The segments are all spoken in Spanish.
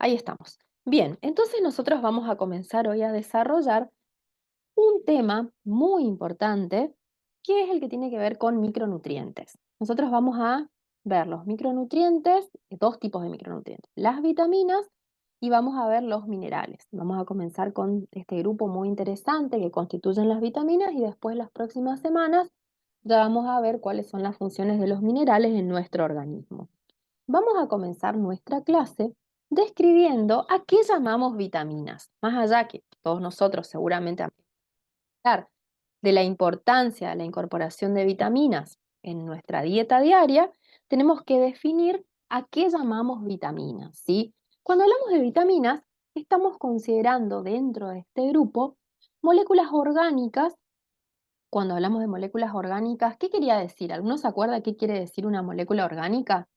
Ahí estamos. Bien, entonces nosotros vamos a comenzar hoy a desarrollar un tema muy importante que es el que tiene que ver con micronutrientes. Nosotros vamos a ver los micronutrientes, dos tipos de micronutrientes, las vitaminas y vamos a ver los minerales. Vamos a comenzar con este grupo muy interesante que constituyen las vitaminas y después las próximas semanas ya vamos a ver cuáles son las funciones de los minerales en nuestro organismo. Vamos a comenzar nuestra clase describiendo a qué llamamos vitaminas. Más allá que todos nosotros seguramente hablar de la importancia de la incorporación de vitaminas en nuestra dieta diaria, tenemos que definir a qué llamamos vitaminas, ¿sí? Cuando hablamos de vitaminas, estamos considerando dentro de este grupo moléculas orgánicas. Cuando hablamos de moléculas orgánicas, ¿qué quería decir? ¿Alguno se acuerda qué quiere decir una molécula orgánica?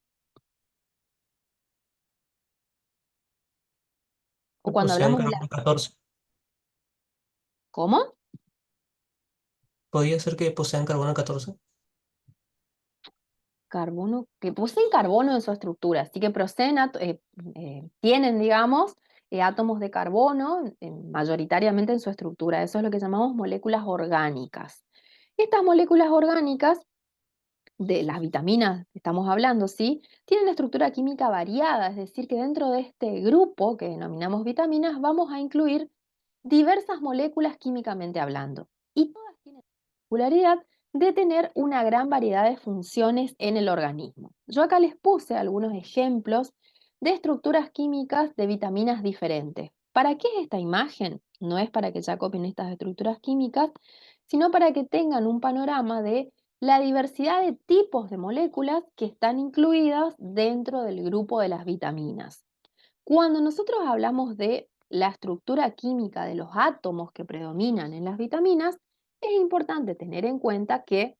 O Que cuando posean hablamos de la... carbono 14. ¿Cómo? ¿Podría ser que posean carbono 14? Carbono, que poseen carbono en su estructura, así que tienen, digamos, átomos de carbono mayoritariamente en su estructura. Eso es lo que llamamos moléculas orgánicas. Estas moléculas orgánicas, de las vitaminas que estamos hablando, ¿sí? Tienen estructura química variada, es decir, que dentro de este grupo que denominamos vitaminas vamos a incluir diversas moléculas químicamente hablando. Y todas tienen la particularidad de tener una gran variedad de funciones en el organismo. Yo acá les puse algunos ejemplos de estructuras químicas de vitaminas diferentes. ¿Para qué es esta imagen? No es para que ya copien estas estructuras químicas, sino para que tengan un panorama de la diversidad de tipos de moléculas que están incluidas dentro del grupo de las vitaminas. Cuando nosotros hablamos de la estructura química de los átomos que predominan en las vitaminas, es importante tener en cuenta que,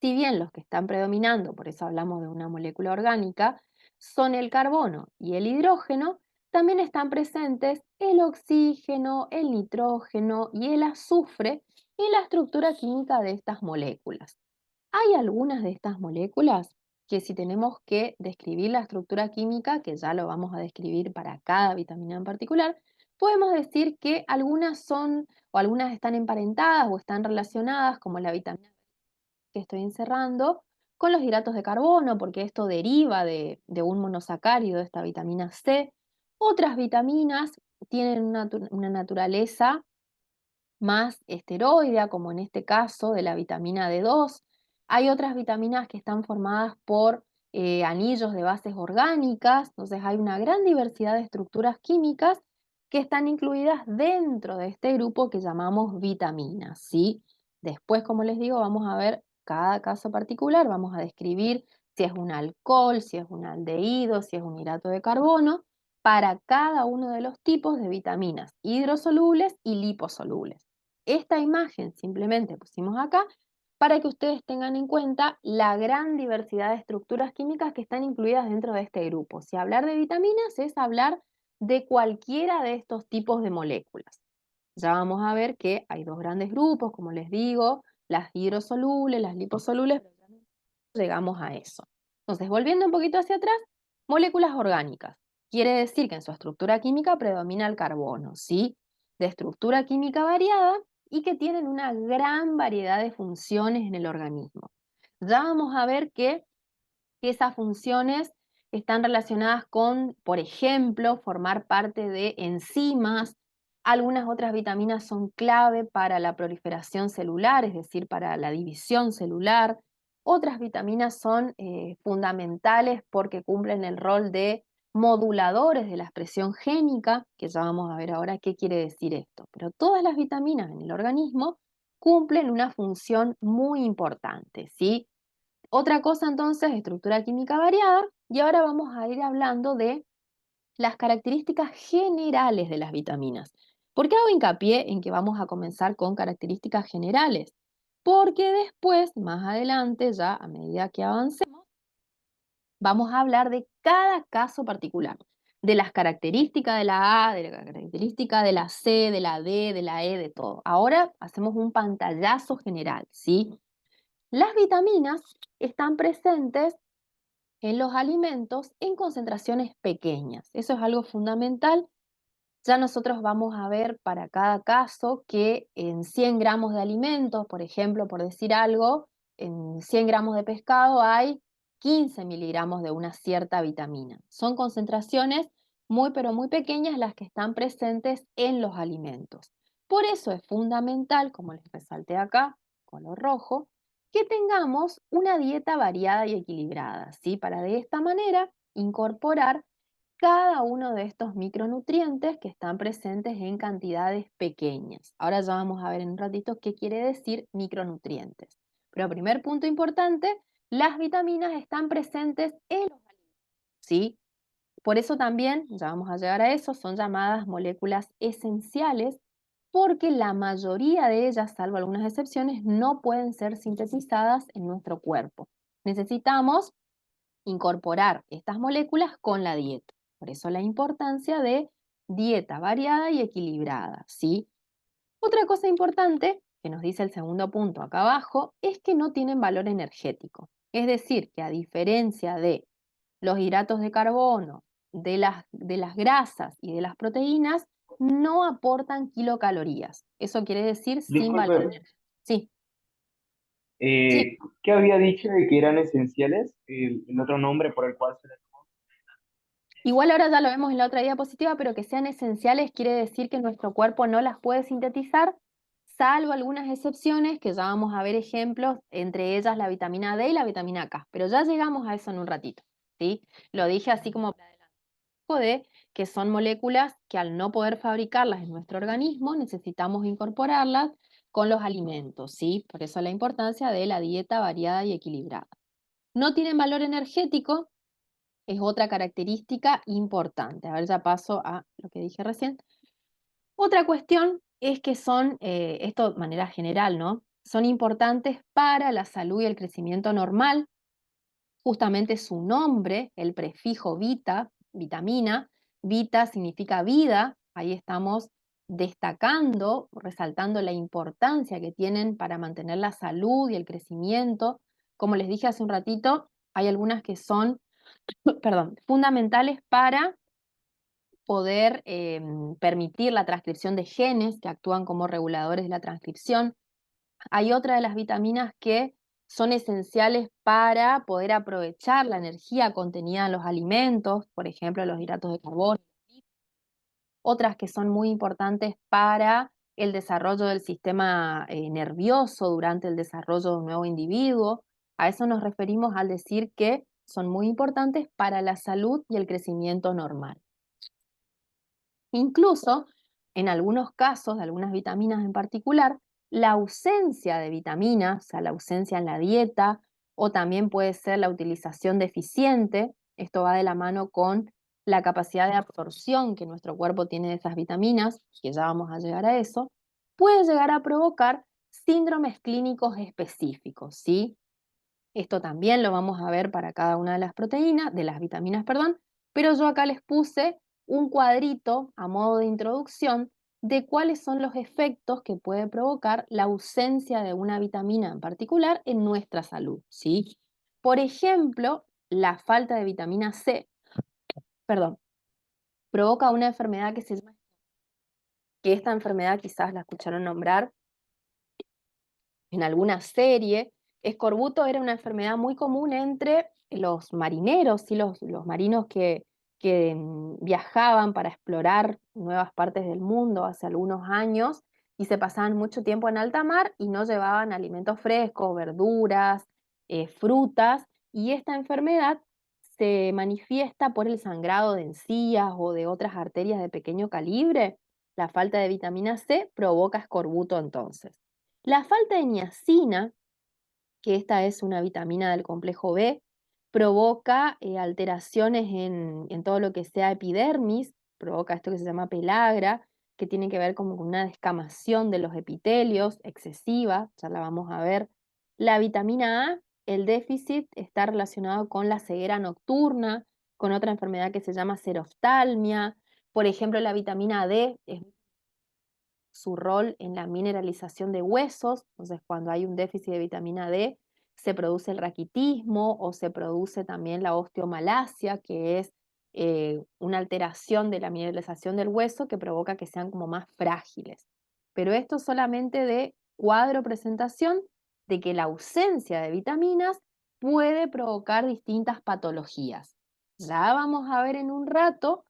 si bien los que están predominando, por eso hablamos de una molécula orgánica, son el carbono y el hidrógeno, también están presentes el oxígeno, el nitrógeno y el azufre en la estructura química de estas moléculas. Hay algunas de estas moléculas que, si tenemos que describir la estructura química, que ya lo vamos a describir para cada vitamina en particular, podemos decir que algunas son o algunas están emparentadas o están relacionadas, como la vitamina que estoy encerrando, con los hidratos de carbono, porque esto deriva de un monosacárido, esta vitamina C. Otras vitaminas tienen una naturaleza más esteroidea, como en este caso de la vitamina D2. Hay otras vitaminas que están formadas por anillos de bases orgánicas, entonces hay una gran diversidad de estructuras químicas que están incluidas dentro de este grupo que llamamos vitaminas, ¿sí? Después, como les digo, vamos a ver cada caso particular, vamos a describir si es un alcohol, si es un aldehído, si es un hidrato de carbono, para cada uno de los tipos de vitaminas hidrosolubles y liposolubles. Esta imagen simplemente pusimos acá para que ustedes tengan en cuenta la gran diversidad de estructuras químicas que están incluidas dentro de este grupo. Si hablar de vitaminas es hablar de cualquiera de estos tipos de moléculas. Ya vamos a ver que hay dos grandes grupos, como les digo, las hidrosolubles, las liposolubles, pero ya no llegamos a eso. Entonces, volviendo un poquito hacia atrás, moléculas orgánicas. Quiere decir que en su estructura química predomina el carbono, ¿sí? De estructura química variada y que tienen una gran variedad de funciones en el organismo. Ya vamos a ver que esas funciones están relacionadas con, por ejemplo, formar parte de enzimas. Algunas otras vitaminas son clave para la proliferación celular, es decir, para la división celular. Otras vitaminas son fundamentales porque cumplen el rol de moduladores de la expresión génica, que ya vamos a ver ahora qué quiere decir esto. Pero todas las vitaminas en el organismo cumplen una función muy importante, ¿sí? Otra cosa entonces, estructura química variada, y ahora vamos a ir hablando de las características generales de las vitaminas. ¿Por qué hago hincapié en que vamos a comenzar con características generales? Porque después, más adelante, ya a medida que avancemos, vamos a hablar de cada caso particular, de las características de la A, de la característica de la C, de la D, de la E, de todo. Ahora hacemos un pantallazo general, ¿sí? Las vitaminas están presentes en los alimentos en concentraciones pequeñas. Eso es algo fundamental. Ya nosotros vamos a ver para cada caso que en 100 gramos de alimentos, por ejemplo, por decir algo, en 100 gramos de pescado hay 15 miligramos de una cierta vitamina. Son concentraciones muy pero muy pequeñas las que están presentes en los alimentos. Por eso es fundamental, como les resalté acá, color rojo, que tengamos una dieta variada y equilibrada, ¿sí? Para de esta manera incorporar cada uno de estos micronutrientes que están presentes en cantidades pequeñas. Ahora ya vamos a ver en un ratito qué quiere decir micronutrientes. Pero primer punto importante, las vitaminas están presentes en los alimentos, ¿sí? Por eso también, ya vamos a llegar a eso, son llamadas moléculas esenciales porque la mayoría de ellas, salvo algunas excepciones, no pueden ser sintetizadas en nuestro cuerpo. Necesitamos incorporar estas moléculas con la dieta. Por eso la importancia de dieta variada y equilibrada, ¿sí? Otra cosa importante que nos dice el segundo punto acá abajo es que no tienen valor energético. Es decir, que a diferencia de los hidratos de carbono, de las grasas y de las proteínas, no aportan kilocalorías. Eso quiere decir sin Disculpe, valor energético. Sí, sí. ¿qué había dicho de que eran esenciales? El otro nombre por el cual se les... Igual ahora ya lo vemos en la otra diapositiva, pero que sean esenciales quiere decir que nuestro cuerpo no las puede sintetizar, salvo algunas excepciones, que ya vamos a ver ejemplos, entre ellas la vitamina D y la vitamina K. Pero ya llegamos a eso en un ratito, ¿sí? Lo dije así como para adelantar un poco de que son moléculas que al no poder fabricarlas en nuestro organismo, necesitamos incorporarlas con los alimentos, ¿sí? Por eso la importancia de la dieta variada y equilibrada. No tienen valor energético, es otra característica importante. A ver, ya paso a lo que dije recién. Otra cuestión es que son, esto de manera general, ¿no? Son importantes para la salud y el crecimiento normal. Justamente su nombre, el prefijo vita, vitamina, vita significa vida. Ahí estamos destacando, resaltando la importancia que tienen para mantener la salud y el crecimiento. Como les dije hace un ratito, hay algunas que son perdón, fundamentales para poder permitir la transcripción de genes que actúan como reguladores de la transcripción. Hay otra de las vitaminas que son esenciales para poder aprovechar la energía contenida en los alimentos, por ejemplo, los hidratos de carbono. Otras que son muy importantes para el desarrollo del sistema nervioso durante el desarrollo de un nuevo individuo. A eso nos referimos al decir que son muy importantes para la salud y el crecimiento normal. Incluso, en algunos casos, de algunas vitaminas en particular, la ausencia de vitaminas, o sea, la ausencia en la dieta, o también puede ser la utilización deficiente, esto va de la mano con la capacidad de absorción que nuestro cuerpo tiene de esas vitaminas, que ya vamos a llegar a eso, puede llegar a provocar síndromes clínicos específicos, ¿sí? Esto también lo vamos a ver para cada una de las proteínas, de las vitaminas, perdón, pero yo acá les puse un cuadrito a modo de introducción de cuáles son los efectos que puede provocar la ausencia de una vitamina en particular en nuestra salud, ¿sí? Por ejemplo, la falta de vitamina C, perdón, provoca una enfermedad que se llama, que esta enfermedad quizás la escucharon nombrar en alguna serie. Escorbuto era una enfermedad muy común entre los marineros, ¿sí? Los marinos que viajaban para explorar nuevas partes del mundo hace algunos años y se pasaban mucho tiempo en alta mar y no llevaban alimentos frescos, verduras, frutas, y esta enfermedad se manifiesta por el sangrado de encías o de otras arterias de pequeño calibre. La falta de vitamina C provoca escorbuto entonces. La falta de niacina, que esta es una vitamina del complejo B, provoca alteraciones en todo lo que sea epidermis, provoca esto que se llama pelagra, que tiene que ver como con una descamación de los epitelios excesiva, ya la vamos a ver. La vitamina A, el déficit está relacionado con la ceguera nocturna, con otra enfermedad que se llama xeroftalmia. Por ejemplo, la vitamina D es su rol en la mineralización de huesos, entonces cuando hay un déficit de vitamina D, se produce el raquitismo o se produce también la osteomalacia, que es una alteración de la mineralización del hueso que provoca que sean como más frágiles. Pero esto solamente de cuadro presentación de que la ausencia de vitaminas puede provocar distintas patologías. Ya vamos a ver en un rato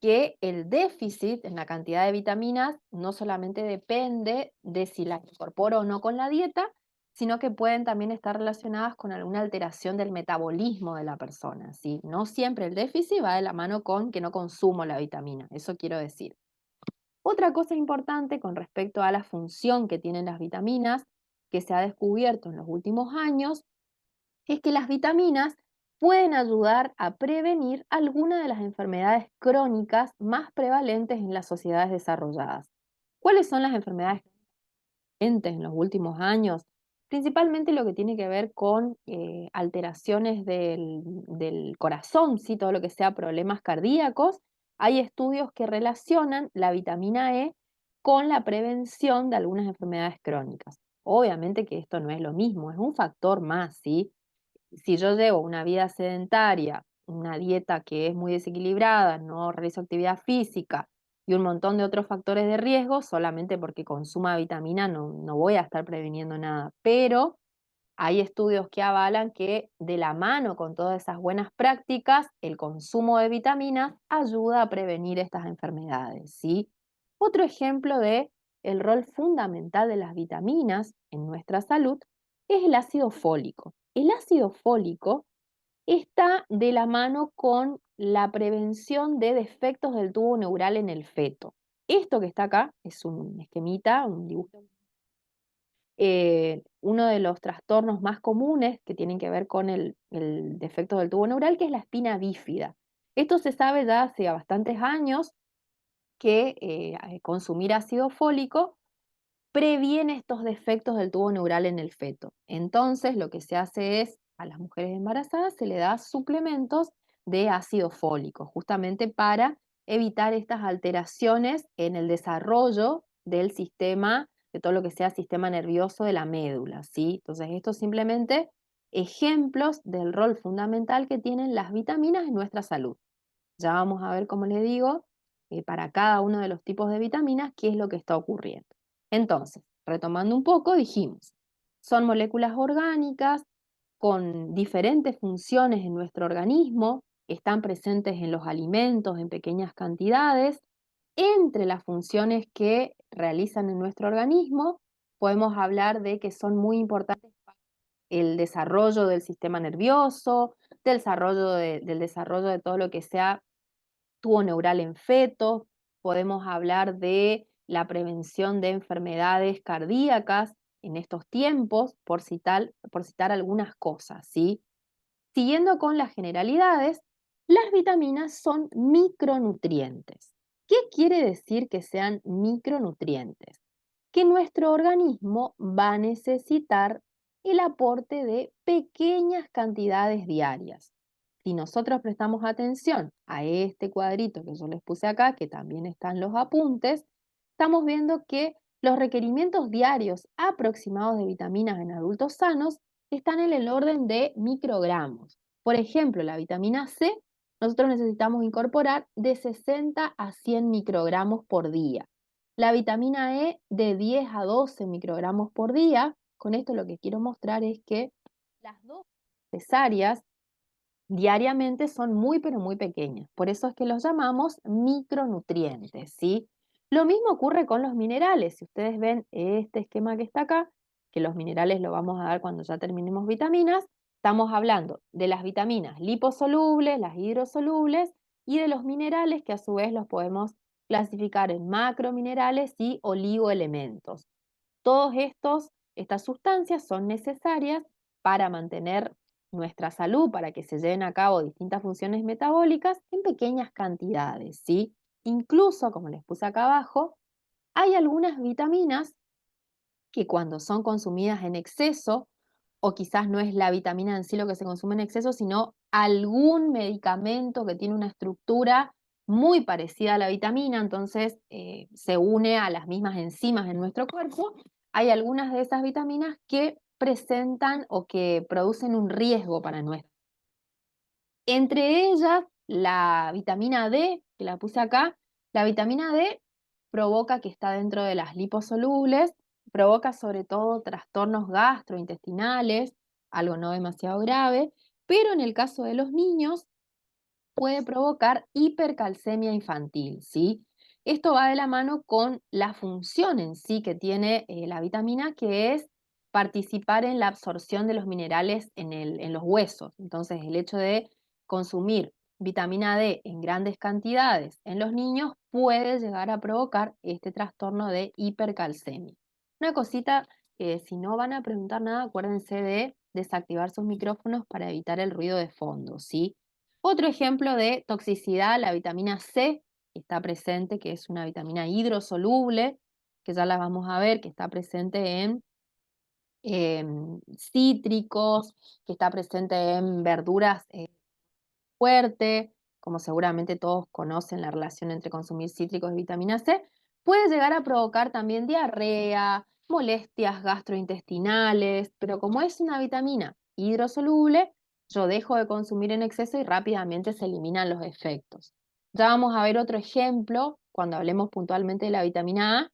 que el déficit en la cantidad de vitaminas no solamente depende de si las incorporo o no con la dieta, sino que pueden también estar relacionadas con alguna alteración del metabolismo de la persona, ¿sí? No siempre el déficit va de la mano con que no consumo la vitamina, eso quiero decir. Otra cosa importante con respecto a la función que tienen las vitaminas, que se ha descubierto en los últimos años, es que las vitaminas pueden ayudar a prevenir algunas de las enfermedades crónicas más prevalentes en las sociedades desarrolladas. ¿Cuáles son las enfermedades prevalentes en los últimos años? Principalmente lo que tiene que ver con alteraciones del corazón, ¿sí? Todo lo que sea problemas cardíacos. Hay estudios que relacionan la vitamina E con la prevención de algunas enfermedades crónicas. Obviamente que esto no es lo mismo, es un factor más, ¿sí? Si yo llevo una vida sedentaria, una dieta que es muy desequilibrada, no realizo actividad física y un montón de otros factores de riesgo, solamente porque consuma vitamina no voy a estar previniendo nada. Pero hay estudios que avalan que de la mano con todas esas buenas prácticas, el consumo de vitaminas ayuda a prevenir estas enfermedades, ¿sí? Otro ejemplo de el rol fundamental de las vitaminas en nuestra salud es el ácido fólico. El ácido fólico está de la mano con la prevención de defectos del tubo neural en el feto. Esto que está acá es un esquemita, un dibujo. Uno de los trastornos más comunes que tienen que ver con el defecto del tubo neural, que es la espina bífida. Esto se sabe ya hace bastantes años que consumir ácido fólico previene estos defectos del tubo neural en el feto. Entonces, lo que se hace es, a las mujeres embarazadas se le da suplementos de ácido fólico, justamente para evitar estas alteraciones en el desarrollo del sistema, de todo lo que sea sistema nervioso de la médula, ¿sí? Entonces, estos simplemente ejemplos del rol fundamental que tienen las vitaminas en nuestra salud. Ya vamos a ver, como les digo, para cada uno de los tipos de vitaminas, qué es lo que está ocurriendo. Entonces, retomando un poco, dijimos, son moléculas orgánicas con diferentes funciones en nuestro organismo, están presentes en los alimentos en pequeñas cantidades. Entre las funciones que realizan en nuestro organismo, podemos hablar de que son muy importantes para el desarrollo del sistema nervioso, del desarrollo de todo lo que sea tubo neural en fetos, podemos hablar de la prevención de enfermedades cardíacas en estos tiempos, por citar algunas cosas, ¿sí? Siguiendo con las generalidades, las vitaminas son micronutrientes. ¿Qué quiere decir que sean micronutrientes? Que nuestro organismo va a necesitar el aporte de pequeñas cantidades diarias. Si nosotros prestamos atención a este cuadrito que yo les puse acá, que también están los apuntes, estamos viendo que los requerimientos diarios aproximados de vitaminas en adultos sanos están en el orden de microgramos. Por ejemplo, la vitamina C, nosotros necesitamos incorporar de 60 a 100 microgramos por día. La vitamina E de 10 a 12 microgramos por día. Con esto lo que quiero mostrar es que las dosis necesarias diariamente son muy pero muy pequeñas. Por eso es que los llamamos micronutrientes, ¿sí? Lo mismo ocurre con los minerales. Si ustedes ven este esquema que está acá, que los minerales lo vamos a dar cuando ya terminemos vitaminas, estamos hablando de las vitaminas liposolubles, las hidrosolubles y de los minerales que a su vez los podemos clasificar en macrominerales y oligoelementos. Todos estas sustancias son necesarias para mantener nuestra salud, para que se lleven a cabo distintas funciones metabólicas en pequeñas cantidades, ¿sí? Incluso, como les puse acá abajo, hay algunas vitaminas que cuando son consumidas en exceso, o quizás no es la vitamina en sí lo que se consume en exceso, sino algún medicamento que tiene una estructura muy parecida a la vitamina, entonces se une a las mismas enzimas en nuestro cuerpo. Hay algunas de esas vitaminas que presentan o que producen un riesgo para nuestra. Entre ellas, la vitamina D, que la puse acá, la vitamina D provoca que está dentro de las liposolubles, provoca sobre todo trastornos gastrointestinales, algo no demasiado grave, pero en el caso de los niños puede provocar hipercalcemia infantil, ¿sí? Esto va de la mano con la función en sí que tiene la vitamina, que es participar en la absorción de los minerales en los huesos. Entonces, el hecho de consumir vitamina D en grandes cantidades en los niños puede llegar a provocar este trastorno de hipercalcemia. Una cosita que si no van a preguntar nada, acuérdense de desactivar sus micrófonos para evitar el ruido de fondo, ¿sí? Otro ejemplo de toxicidad, la vitamina C, que está presente, que es una vitamina hidrosoluble, que ya la vamos a ver, que está presente en cítricos, que está presente en verduras fuerte, como seguramente todos conocen la relación entre consumir cítricos y vitamina C, puede llegar a provocar también diarrea, molestias gastrointestinales, pero como es una vitamina hidrosoluble, yo dejo de consumir en exceso y rápidamente se eliminan los efectos. Ya vamos a ver otro ejemplo cuando hablemos puntualmente de la vitamina A,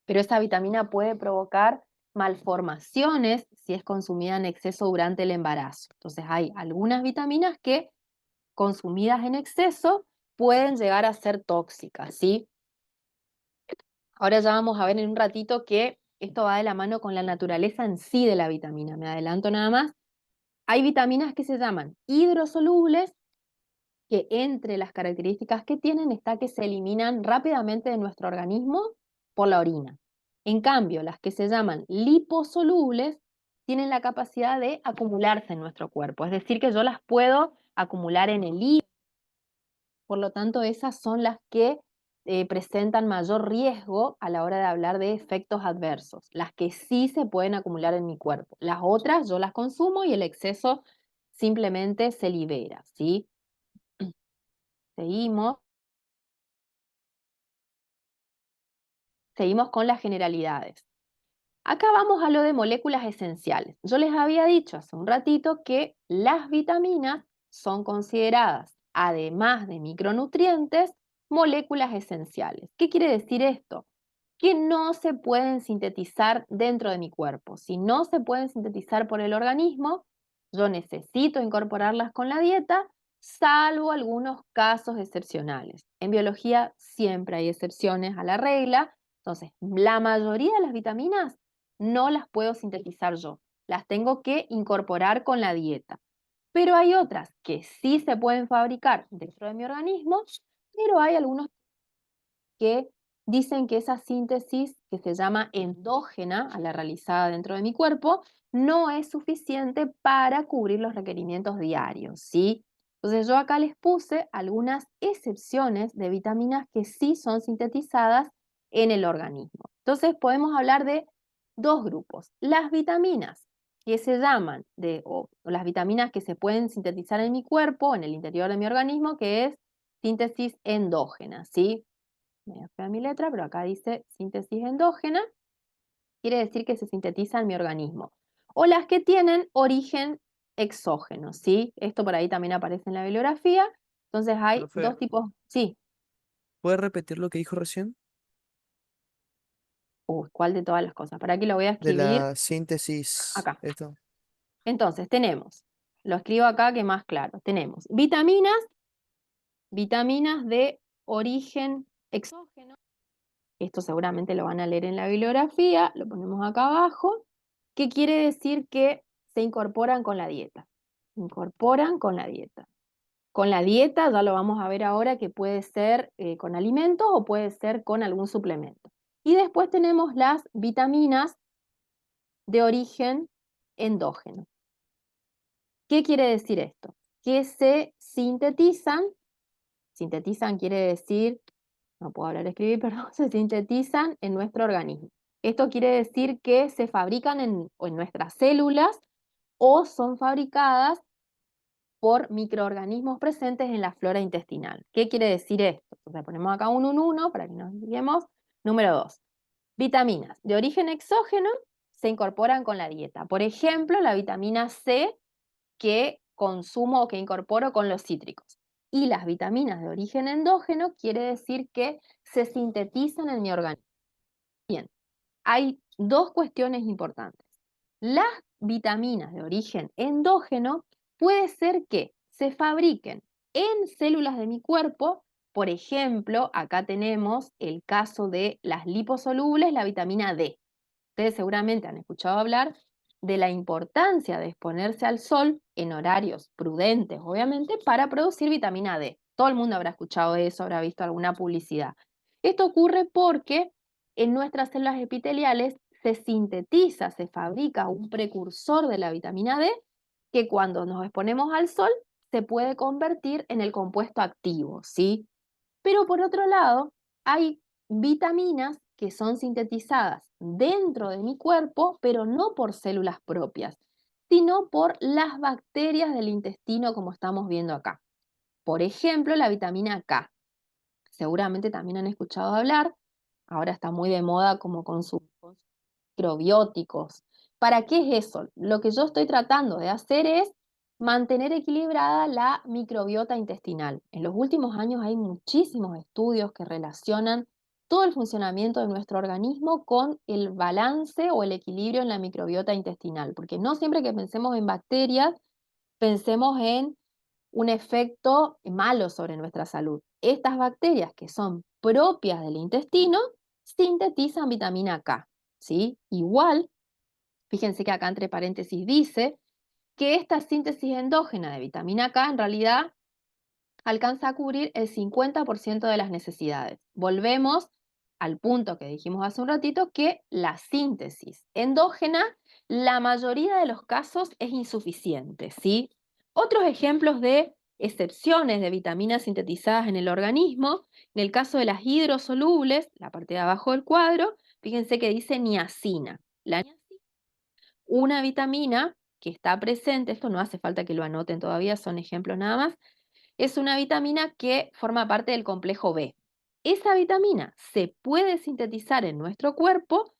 pero esta vitamina puede provocar malformaciones si es consumida en exceso durante el embarazo. Entonces hay algunas vitaminas que consumidas en exceso pueden llegar a ser tóxicas, ¿sí? Ahora ya vamos a ver en un ratito que esto va de la mano con la naturaleza en sí de la vitamina. Me adelanto nada más. Hay vitaminas que se llaman hidrosolubles, que entre las características que tienen está que se eliminan rápidamente de nuestro organismo por la orina. En cambio, las que se llaman liposolubles tienen la capacidad de acumularse en nuestro cuerpo, es decir, que yo las puedo acumular en el hígado. Por lo tanto, esas son las que presentan mayor riesgo a la hora de hablar de efectos adversos, las que sí se pueden acumular en mi cuerpo. Las otras yo las consumo y el exceso simplemente se libera, ¿sí? Seguimos. Seguimos con las generalidades. Acá vamos a lo de moléculas esenciales. Yo les había dicho hace un ratito que las vitaminas son consideradas, además de micronutrientes, moléculas esenciales. ¿Qué quiere decir esto? Que no se pueden sintetizar dentro de mi cuerpo. Si no se pueden sintetizar por el organismo, yo necesito incorporarlas con la dieta, salvo algunos casos excepcionales. En biología siempre hay excepciones a la regla. Entonces, la mayoría de las vitaminas no las puedo sintetizar yo, las tengo que incorporar con la dieta. Pero hay otras que sí se pueden fabricar dentro de mi organismo, pero hay algunos que dicen que esa síntesis, que se llama endógena a la realizada dentro de mi cuerpo, no es suficiente para cubrir los requerimientos diarios, ¿sí? Entonces yo acá les puse algunas excepciones de vitaminas que sí son sintetizadas en el organismo. Entonces podemos hablar de dos grupos. Las vitaminas que se llaman o las vitaminas que se pueden sintetizar en mi cuerpo, en el interior de mi organismo, que es síntesis endógena, ¿sí? Me fea mi letra, pero acá dice síntesis endógena, quiere decir que se sintetiza en mi organismo. O las que tienen origen exógeno, ¿sí? Esto por ahí también aparece en la bibliografía. Entonces hay Profe, dos tipos, sí. ¿puede repetir lo que dijo recién? ¿Cuál de todas las cosas? Para aquí lo voy a De escribir la síntesis, acá. esto. Entonces tenemos, lo escribo acá que más claro, tenemos vitaminas de origen exógeno. Esto seguramente lo van a leer en la bibliografía, lo ponemos acá abajo, que quiere decir que se incorporan con la dieta. Incorporan con la dieta. Con la dieta, ya lo vamos a ver ahora, que puede ser con alimentos o puede ser con algún suplemento. Y después tenemos las vitaminas de origen endógeno. ¿Qué quiere decir esto? Que se sintetizan quiere decir no puedo hablar escribir, perdón, se sintetizan en nuestro organismo. Esto quiere decir que se fabrican en nuestras células o son fabricadas por microorganismos presentes en la flora intestinal. ¿Qué quiere decir esto? Entonces ponemos acá un 1 para que nos guiemos. Número 2. Vitaminas de origen exógeno se incorporan con la dieta. Por ejemplo, la vitamina C que consumo o que incorporo con los cítricos. Y las vitaminas de origen endógeno quiere decir que se sintetizan en mi organismo. Bien, hay dos cuestiones importantes. Las vitaminas de origen endógeno puede ser que se fabriquen en células de mi cuerpo. Por ejemplo, acá tenemos el caso de las liposolubles, la vitamina D. Ustedes seguramente han escuchado hablar de la importancia de exponerse al sol en horarios prudentes, obviamente, para producir vitamina D. Todo el mundo habrá escuchado eso, habrá visto alguna publicidad. Esto ocurre porque en nuestras células epiteliales se sintetiza, se fabrica un precursor de la vitamina D que cuando nos exponemos al sol se puede convertir en el compuesto activo, ¿sí? Pero por otro lado, hay vitaminas que son sintetizadas dentro de mi cuerpo, pero no por células propias, sino por las bacterias del intestino, como estamos viendo acá. Por ejemplo, la vitamina K. Seguramente también han escuchado hablar, ahora está muy de moda como con sus microbióticos. ¿Para qué es eso? Lo que yo estoy tratando de hacer es mantener equilibrada la microbiota intestinal. En los últimos años hay muchísimos estudios que relacionan todo el funcionamiento de nuestro organismo con el balance o el equilibrio en la microbiota intestinal, porque no siempre que pensemos en bacterias, pensemos en un efecto malo sobre nuestra salud. Estas bacterias que son propias del intestino sintetizan vitamina K, ¿sí? Igual, fíjense que acá entre paréntesis dice que esta síntesis endógena de vitamina K en realidad alcanza a cubrir el 50% de las necesidades. Volvemos al punto que dijimos hace un ratito, que la síntesis endógena, la mayoría de los casos es insuficiente, ¿sí? Otros ejemplos de excepciones de vitaminas sintetizadas en el organismo, en el caso de las hidrosolubles, la parte de abajo del cuadro, fíjense que dice niacina. La niacina, una vitamina que está presente, esto no hace falta que lo anoten todavía, son ejemplos nada más, es una vitamina que forma parte del complejo B. Esa vitamina se puede sintetizar en nuestro cuerpo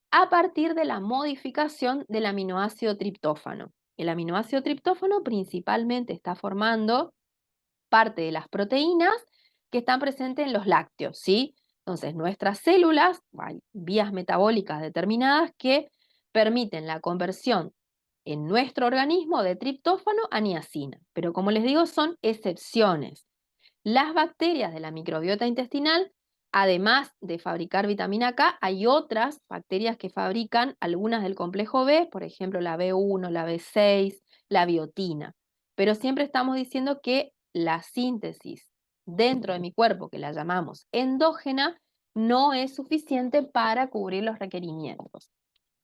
a partir de la modificación del aminoácido triptófano. El aminoácido triptófano principalmente está formando parte de las proteínas que están presentes en los lácteos, ¿sí? Entonces, nuestras células, hay vías metabólicas determinadas que permiten la conversión en nuestro organismo de triptófano a niacina, pero como les digo, son excepciones. Las bacterias de la microbiota intestinal, además de fabricar vitamina K, hay otras bacterias que fabrican algunas del complejo B, por ejemplo la B1, la B6, la biotina. Pero siempre estamos diciendo que la síntesis dentro de mi cuerpo, que la llamamos endógena, no es suficiente para cubrir los requerimientos.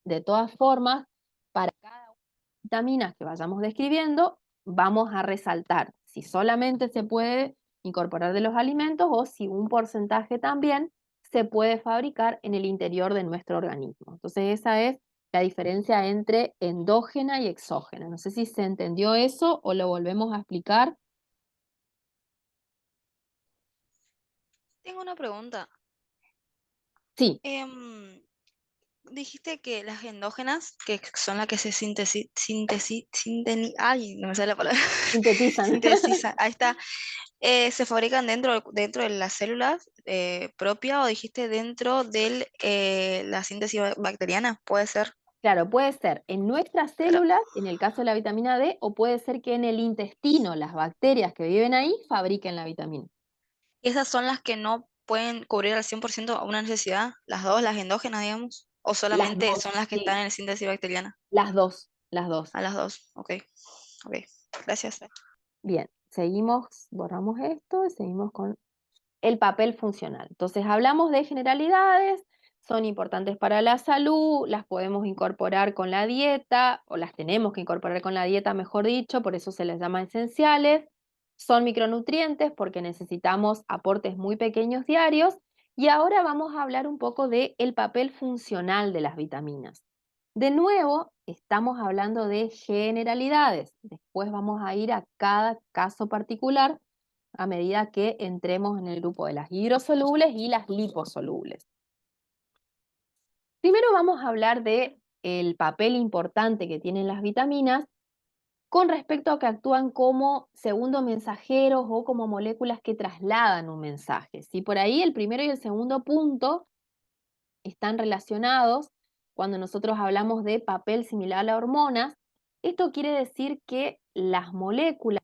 De todas formas, para cada una de las vitaminas que vayamos describiendo, vamos a resaltar si solamente se puede incorporar de los alimentos o si un porcentaje también se puede fabricar en el interior de nuestro organismo. Entonces esa es la diferencia entre endógena y exógena. No sé si se entendió eso o lo volvemos a explicar. Tengo una pregunta. Sí, Dijiste que las endógenas, que son las que se ay, no me sale la palabra. sintetizan. Sintetizan, ahí está. ¿Se fabrican dentro de las células propias o dijiste dentro de la síntesis bacteriana? Puede ser. Claro, puede ser en nuestras Pero células, en el caso de la vitamina D, o puede ser que en el intestino las bacterias que viven ahí fabriquen la vitamina. esas son las que no pueden cubrir al 100% a una necesidad, las dos, las endógenas, digamos, o Las solamente dos, son las que sí. están en la síntesis bacteriana. Las dos, las dos. A las dos, ok, ok, gracias. Bien, seguimos, borramos esto y seguimos con el papel funcional. Entonces hablamos de generalidades, son importantes para la salud, las podemos incorporar con la dieta, o las tenemos que incorporar con la dieta, mejor dicho, por eso se les llama esenciales. Son micronutrientes porque necesitamos aportes muy pequeños diarios. Y ahora vamos a hablar un poco del papel funcional de las vitaminas. De nuevo, estamos hablando de generalidades. Después vamos a ir a cada caso particular a medida que entremos en el grupo de las hidrosolubles y las liposolubles. Primero vamos a hablar de el papel importante que tienen las vitaminas con respecto a que actúan como segundo mensajeros o como moléculas que trasladan un mensaje. ¿Sí? Por ahí el primero y el segundo punto están relacionados cuando nosotros hablamos de papel similar a hormonas. Esto quiere decir que las moléculas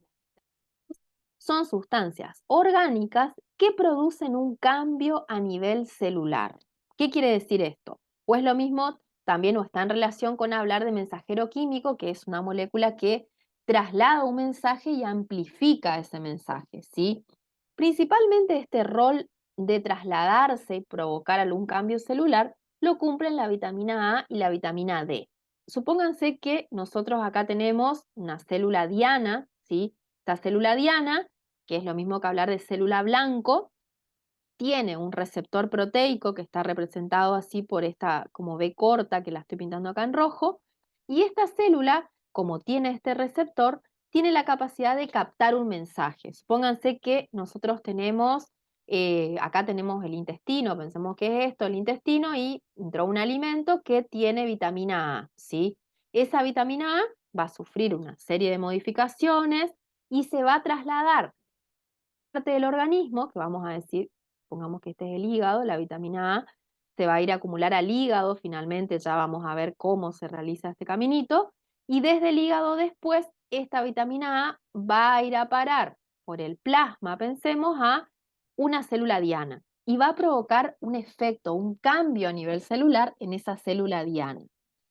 son sustancias orgánicas que producen un cambio a nivel celular. ¿Qué quiere decir esto? Pues lo mismo también o está en relación con hablar de mensajero químico, que es una molécula que traslada un mensaje y amplifica ese mensaje, ¿sí? Principalmente este rol de trasladarse y provocar algún cambio celular lo cumplen la vitamina A y la vitamina D. Supónganse que nosotros acá tenemos una célula diana, ¿sí? Esta célula diana, que es lo mismo que hablar de célula blanco, tiene un receptor proteico que está representado así por esta como B corta que la estoy pintando acá en rojo, y esta célula, como tiene este receptor, tiene la capacidad de captar un mensaje. Supónganse que nosotros tenemos, acá tenemos el intestino, pensemos que es esto, el intestino, y entró un alimento que tiene vitamina A, ¿sí? Esa vitamina A va a sufrir una serie de modificaciones y se va a trasladar parte del organismo, que vamos a decir, pongamos que este es el hígado, la vitamina A se va a ir a acumular al hígado, finalmente ya vamos a ver cómo se realiza este caminito, y desde el hígado después esta vitamina A va a ir a parar por el plasma, pensemos, a una célula diana, y va a provocar un efecto, un cambio a nivel celular en esa célula diana.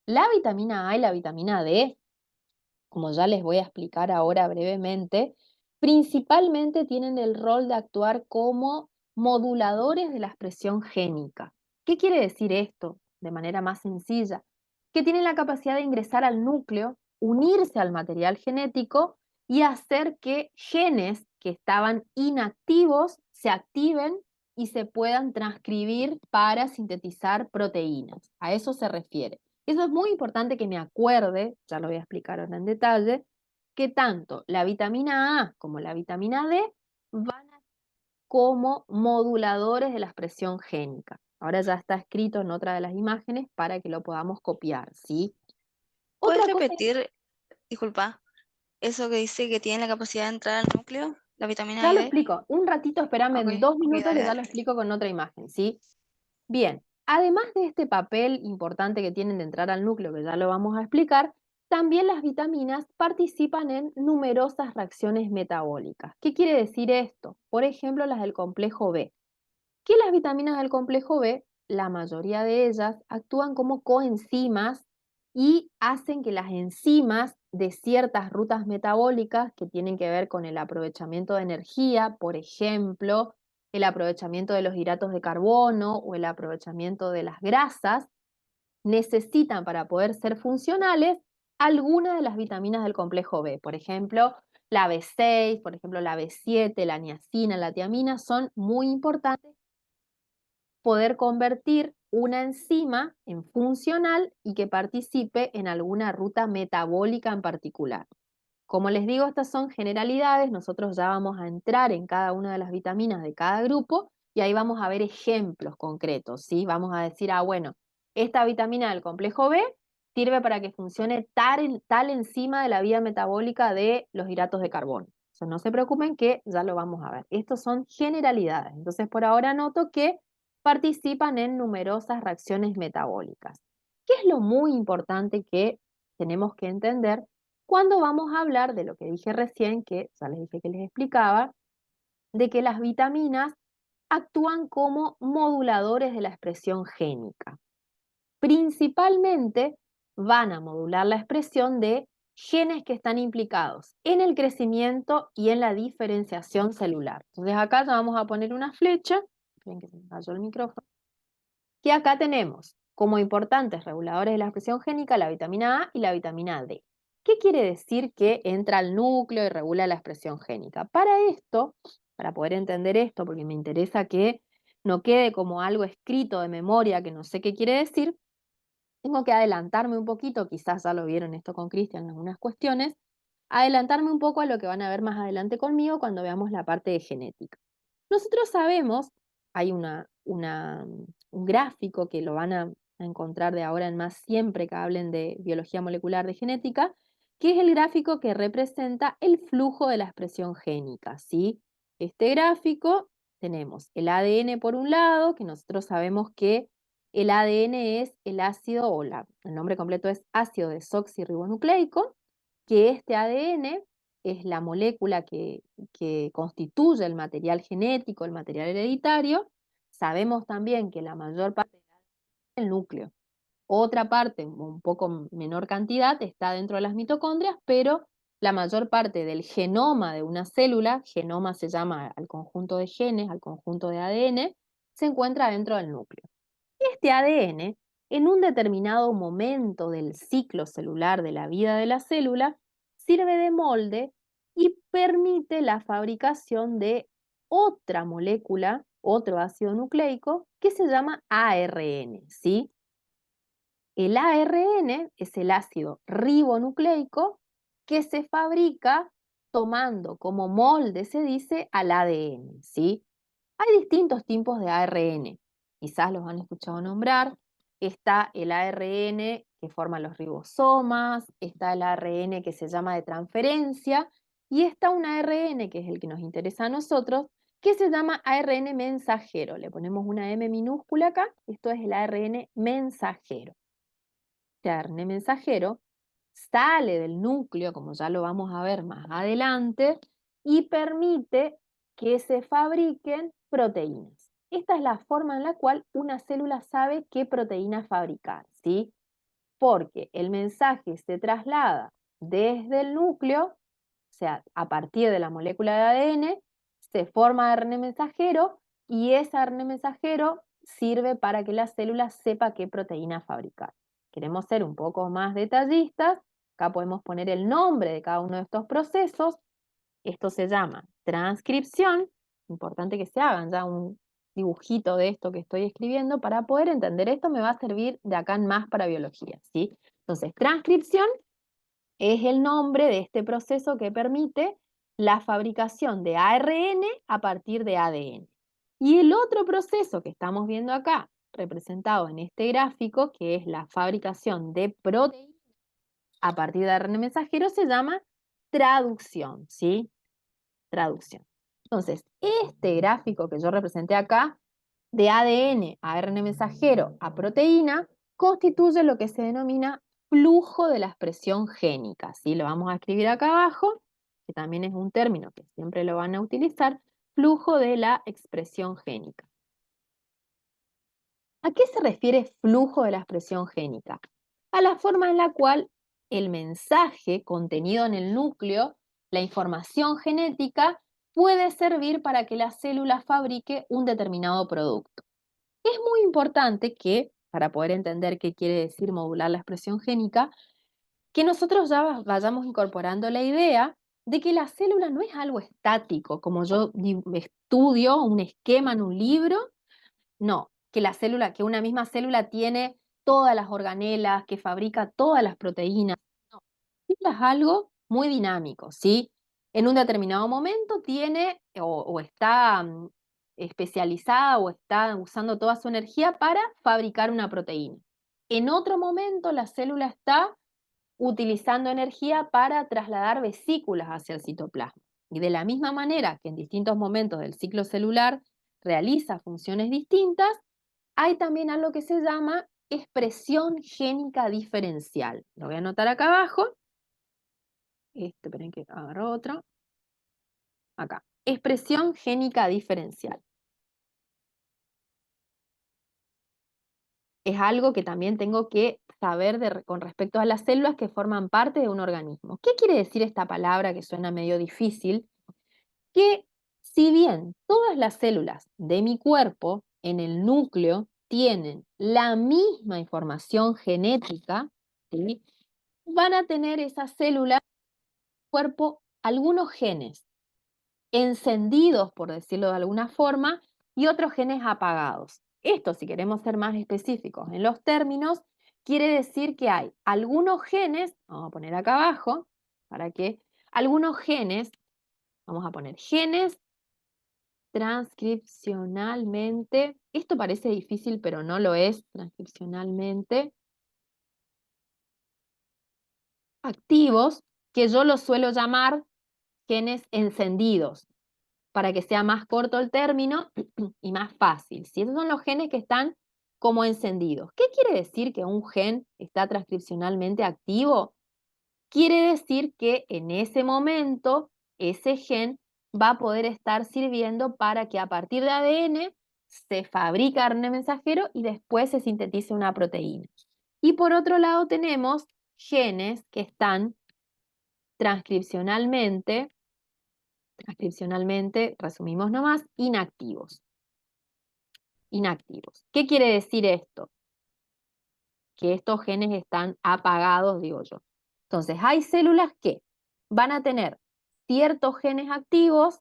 La vitamina A y la vitamina D, como ya les voy a explicar ahora brevemente, principalmente tienen el rol de actuar como moduladores de la expresión génica. ¿Qué quiere decir esto? De manera más sencilla, que tienen la capacidad de ingresar al núcleo, unirse al material genético y hacer que genes que estaban inactivos se activen y se puedan transcribir para sintetizar proteínas. A eso se refiere. Eso es muy importante que me acuerde, ya lo voy a explicar ahora en detalle, que tanto la vitamina A como la vitamina D van a como moduladores de la expresión génica. Ahora ya está escrito en otra de las imágenes para que lo podamos copiar, ¿sí? ¿Puedes Otra cosa, repetir, disculpa, eso que dice que tiene la capacidad de entrar al núcleo, la vitamina ya I lo D? explico, un ratito, espérame Ok, en 2 minutos dale, que ya lo dale. explico con otra imagen, ¿sí? Bien, además de este papel importante que tienen de entrar al núcleo, que ya lo vamos a explicar, también las vitaminas participan en numerosas reacciones metabólicas. ¿Qué quiere decir esto? Por ejemplo, las del complejo B. Que las vitaminas del complejo B, la mayoría de ellas, actúan como coenzimas y hacen que las enzimas de ciertas rutas metabólicas que tienen que ver con el aprovechamiento de energía, por ejemplo, el aprovechamiento de los hidratos de carbono o el aprovechamiento de las grasas, necesitan para poder ser funcionales algunas de las vitaminas del complejo B. Por ejemplo, la B6, por ejemplo, la B7, la niacina, la tiamina son muy importantes poder convertir una enzima en funcional y que participe en alguna ruta metabólica en particular. Como les digo, estas son generalidades, nosotros ya vamos a entrar en cada una de las vitaminas de cada grupo y ahí vamos a ver ejemplos concretos, ¿sí? Vamos a decir, bueno, esta vitamina del complejo B sirve para que funcione tal enzima de la vía metabólica de los hidratos de carbono. Entonces, no se preocupen que ya lo vamos a ver. Estos son generalidades. Entonces, por ahora noto que participan en numerosas reacciones metabólicas. ¿Qué es lo muy importante que tenemos que entender cuando vamos a hablar de lo que dije recién, que ya les dije que les explicaba, de que las vitaminas actúan como moduladores de la expresión génica? Principalmente van a modular la expresión de genes que están implicados en el crecimiento y en la diferenciación celular. Entonces acá ya vamos a poner una flecha, ven que se me cayó el micrófono, que acá tenemos como importantes reguladores de la expresión génica la vitamina A y la vitamina D. ¿Qué quiere decir que entra al núcleo y regula la expresión génica? Para esto, para poder entender esto, porque me interesa que no quede como algo escrito de memoria que no sé qué quiere decir, tengo que adelantarme un poquito, quizás ya lo vieron esto con Cristian en algunas cuestiones, adelantarme un poco a lo que van a ver más adelante conmigo cuando veamos la parte de genética. Nosotros sabemos, hay un gráfico que lo van a a encontrar de ahora en más siempre que hablen de biología molecular de genética, que es el gráfico que representa el flujo de la expresión génica, ¿sí? Este gráfico tenemos el ADN por un lado, que nosotros sabemos que el ADN es el ácido, el nombre completo es ácido desoxirribonucleico, que este ADN es la molécula que constituye el material genético, el material hereditario. Sabemos también que la mayor parte del núcleo. Otra parte, un poco menor cantidad, está dentro de las mitocondrias, pero la mayor parte del genoma de una célula, genoma se llama al conjunto de genes, al conjunto de ADN, se encuentra dentro del núcleo. Este ADN, en un determinado momento del ciclo celular de la vida de la célula, sirve de molde y permite la fabricación de otra molécula, otro ácido nucleico, que se llama ARN, ¿sí? El ARN es el ácido ribonucleico que se fabrica tomando como molde, se dice, al ADN, ¿sí? Hay distintos tipos de ARN, quizás los han escuchado nombrar. Está el ARN que forma los ribosomas, está el ARN que se llama de transferencia, y está un ARN, que es el que nos interesa a nosotros, que se llama ARN mensajero. Le ponemos una M minúscula acá, esto es el ARN mensajero. Este ARN mensajero sale del núcleo, como ya lo vamos a ver más adelante, y permite que se fabriquen proteínas. Esta es la forma en la cual una célula sabe qué proteína fabricar, ¿sí? Porque el mensaje se traslada desde el núcleo, o sea, a partir de la molécula de ADN, se forma ARN mensajero y ese ARN mensajero sirve para que la célula sepa qué proteína fabricar. Queremos ser un poco más detallistas, acá podemos poner el nombre de cada uno de estos procesos. Esto se llama transcripción. Importante que se hagan ya un dibujito de esto que estoy escribiendo para poder entender esto. Me va a servir de acá en más para biología, ¿sí? Entonces, transcripción es el nombre de este proceso que permite la fabricación de ARN a partir de ADN. Y el otro proceso que estamos viendo acá, representado en este gráfico, que es la fabricación de proteínas a partir de ARN mensajero, se llama traducción, ¿sí? Traducción. Entonces, este gráfico que yo representé acá, de ADN a ARN mensajero a proteína, constituye lo que se denomina flujo de la expresión génica, ¿sí? Lo vamos a escribir acá abajo, que también es un término que siempre lo van a utilizar, flujo de la expresión génica. ¿A qué se refiere flujo de la expresión génica? A la forma en la cual el mensaje contenido en el núcleo, la información genética, puede servir para que la célula fabrique un determinado producto. Es muy importante que, para poder entender qué quiere decir modular la expresión génica, que nosotros ya vayamos incorporando la idea de que la célula no es algo estático, como yo estudio un esquema en un libro. No, que una misma célula tiene todas las organelas, que fabrica todas las proteínas. No, es algo muy dinámico, ¿sí? En un determinado momento tiene o está especializada o está usando toda su energía para fabricar una proteína. En otro momento la célula está utilizando energía para trasladar vesículas hacia el citoplasma. Y de la misma manera que en distintos momentos del ciclo celular realiza funciones distintas, hay también algo que se llama expresión génica diferencial. Lo voy a anotar acá abajo. Esperen que agarro otro. Acá. Expresión génica diferencial. Es algo que también tengo que saber con respecto a las células que forman parte de un organismo. ¿Qué quiere decir esta palabra que suena medio difícil? Que si bien todas las células de mi cuerpo en el núcleo tienen la misma información genética, ¿sí?, van a tener esas células del cuerpo algunos genes encendidos, por decirlo de alguna forma, y otros genes apagados. Esto, si queremos ser más específicos en los términos, quiere decir que hay algunos genes, vamos a poner acá abajo, para que algunos genes, vamos a poner genes transcripcionalmente, esto parece difícil, pero no lo es, transcripcionalmente activos, que yo los suelo llamar genes encendidos, para que sea más corto el término y más fácil. ¿Sí? Esos son los genes que están como encendidos. ¿Qué quiere decir que un gen está transcripcionalmente activo? Quiere decir que en ese momento ese gen va a poder estar sirviendo para que a partir de ADN se fabrique ARN mensajero y después se sintetice una proteína. Y por otro lado tenemos genes que están transcripcionalmente, resumimos nomás, inactivos. Inactivos. ¿Qué quiere decir esto? Que estos genes están apagados, digo yo. Entonces, hay células que van a tener ciertos genes activos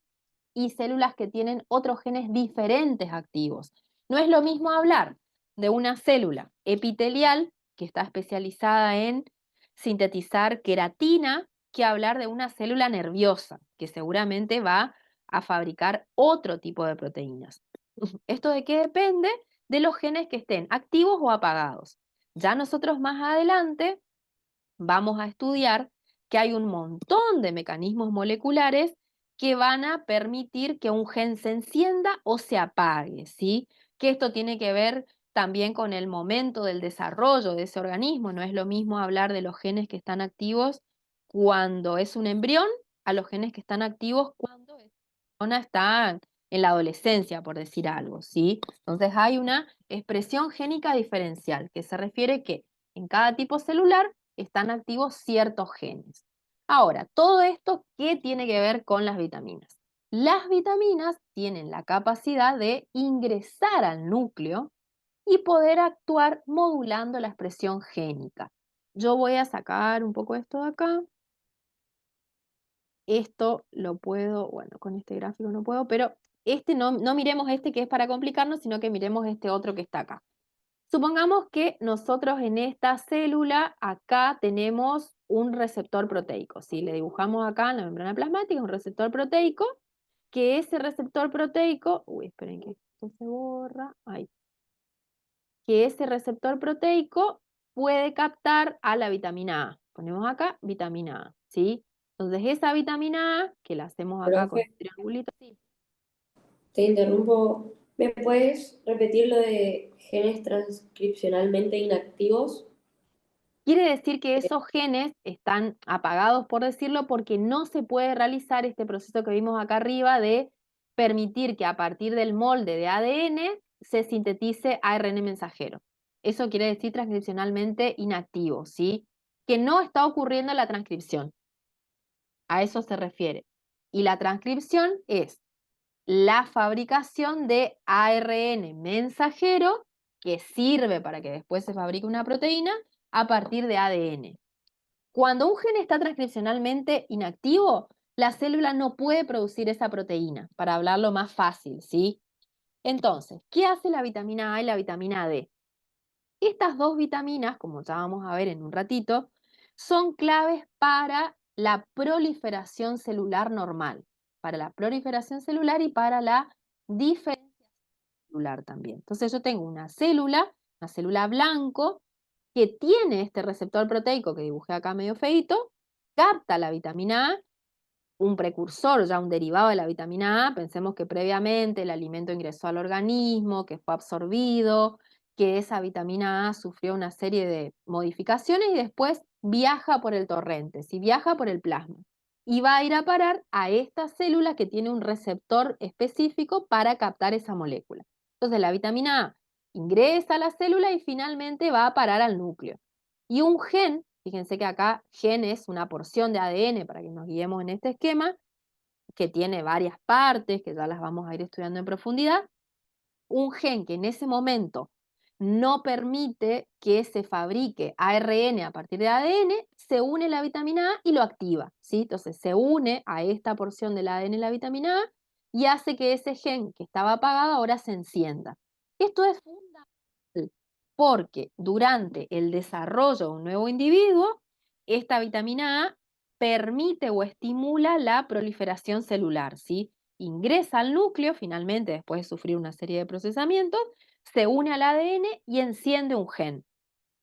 y células que tienen otros genes diferentes activos. No es lo mismo hablar de una célula epitelial que está especializada en sintetizar queratina que hablar de una célula nerviosa que seguramente va a fabricar otro tipo de proteínas. ¿Esto de qué depende? De los genes que estén activos o apagados. Ya nosotros más adelante vamos a estudiar que hay un montón de mecanismos moleculares que van a permitir que un gen se encienda o se apague, ¿sí? Que esto tiene que ver también con el momento del desarrollo de ese organismo. No es lo mismo hablar de los genes que están activos cuando es un embrión a los genes que están activos cuando esa persona está en la adolescencia, por decir algo, ¿sí? Entonces hay una expresión génica diferencial que se refiere que en cada tipo celular están activos ciertos genes. Ahora, todo esto, ¿qué tiene que ver con las vitaminas? Las vitaminas tienen la capacidad de ingresar al núcleo y poder actuar modulando la expresión génica. Yo voy a sacar un poco esto de acá. Esto lo puedo, bueno, con este gráfico no puedo, pero este no miremos este que es para complicarnos, sino que miremos este otro que está acá. Supongamos que nosotros en esta célula, acá tenemos un receptor proteico. Si le dibujamos acá en la membrana plasmática un receptor proteico, que ese receptor proteico, esperen que esto se borra, ahí, que ese receptor proteico puede captar a la vitamina A. Ponemos acá vitamina A, ¿sí? Entonces esa vitamina A, que la hacemos acá con Profe, el triangulito, ¿sí? te interrumpo. ¿Me puedes repetir lo de genes transcripcionalmente inactivos? Quiere decir que esos genes están apagados, por decirlo, porque no se puede realizar este proceso que vimos acá arriba de permitir que a partir del molde de ADN se sintetice ARN mensajero. Eso quiere decir transcripcionalmente inactivo, ¿sí? Que no está ocurriendo la transcripción. A eso se refiere. Y la transcripción es la fabricación de ARN mensajero que sirve para que después se fabrique una proteína a partir de ADN. Cuando un gen está transcripcionalmente inactivo, la célula no puede producir esa proteína, para hablarlo más fácil, ¿sí? Entonces, ¿qué hace la vitamina A y la vitamina D? Estas dos vitaminas, como ya vamos a ver en un ratito, son claves para la proliferación celular normal, para la proliferación celular y para la diferenciación celular también. Entonces yo tengo una célula blanco, que tiene este receptor proteico que dibujé acá medio feito, capta la vitamina A, un precursor, ya un derivado de la vitamina A. Pensemos que previamente el alimento ingresó al organismo, que fue absorbido, que esa vitamina A sufrió una serie de modificaciones y después viaja por el torrente, si viaja por el plasma. Y va a ir a parar a esta célula que tiene un receptor específico para captar esa molécula. Entonces la vitamina A ingresa a la célula y finalmente va a parar al núcleo. Y un gen, fíjense que acá gen es una porción de ADN para que nos guiemos en este esquema, que tiene varias partes, que ya las vamos a ir estudiando en profundidad. Un gen que en ese momento no permite que se fabrique ARN a partir de ADN, se une a la vitamina A y lo activa, ¿sí? Entonces se une a esta porción del ADN de la vitamina A y hace que ese gen que estaba apagado ahora se encienda. Esto es fundamental porque durante el desarrollo de un nuevo individuo, esta vitamina A permite o estimula la proliferación celular, ¿sí? ingresa al núcleo, finalmente, después de sufrir una serie de procesamientos, se une al ADN y enciende un gen.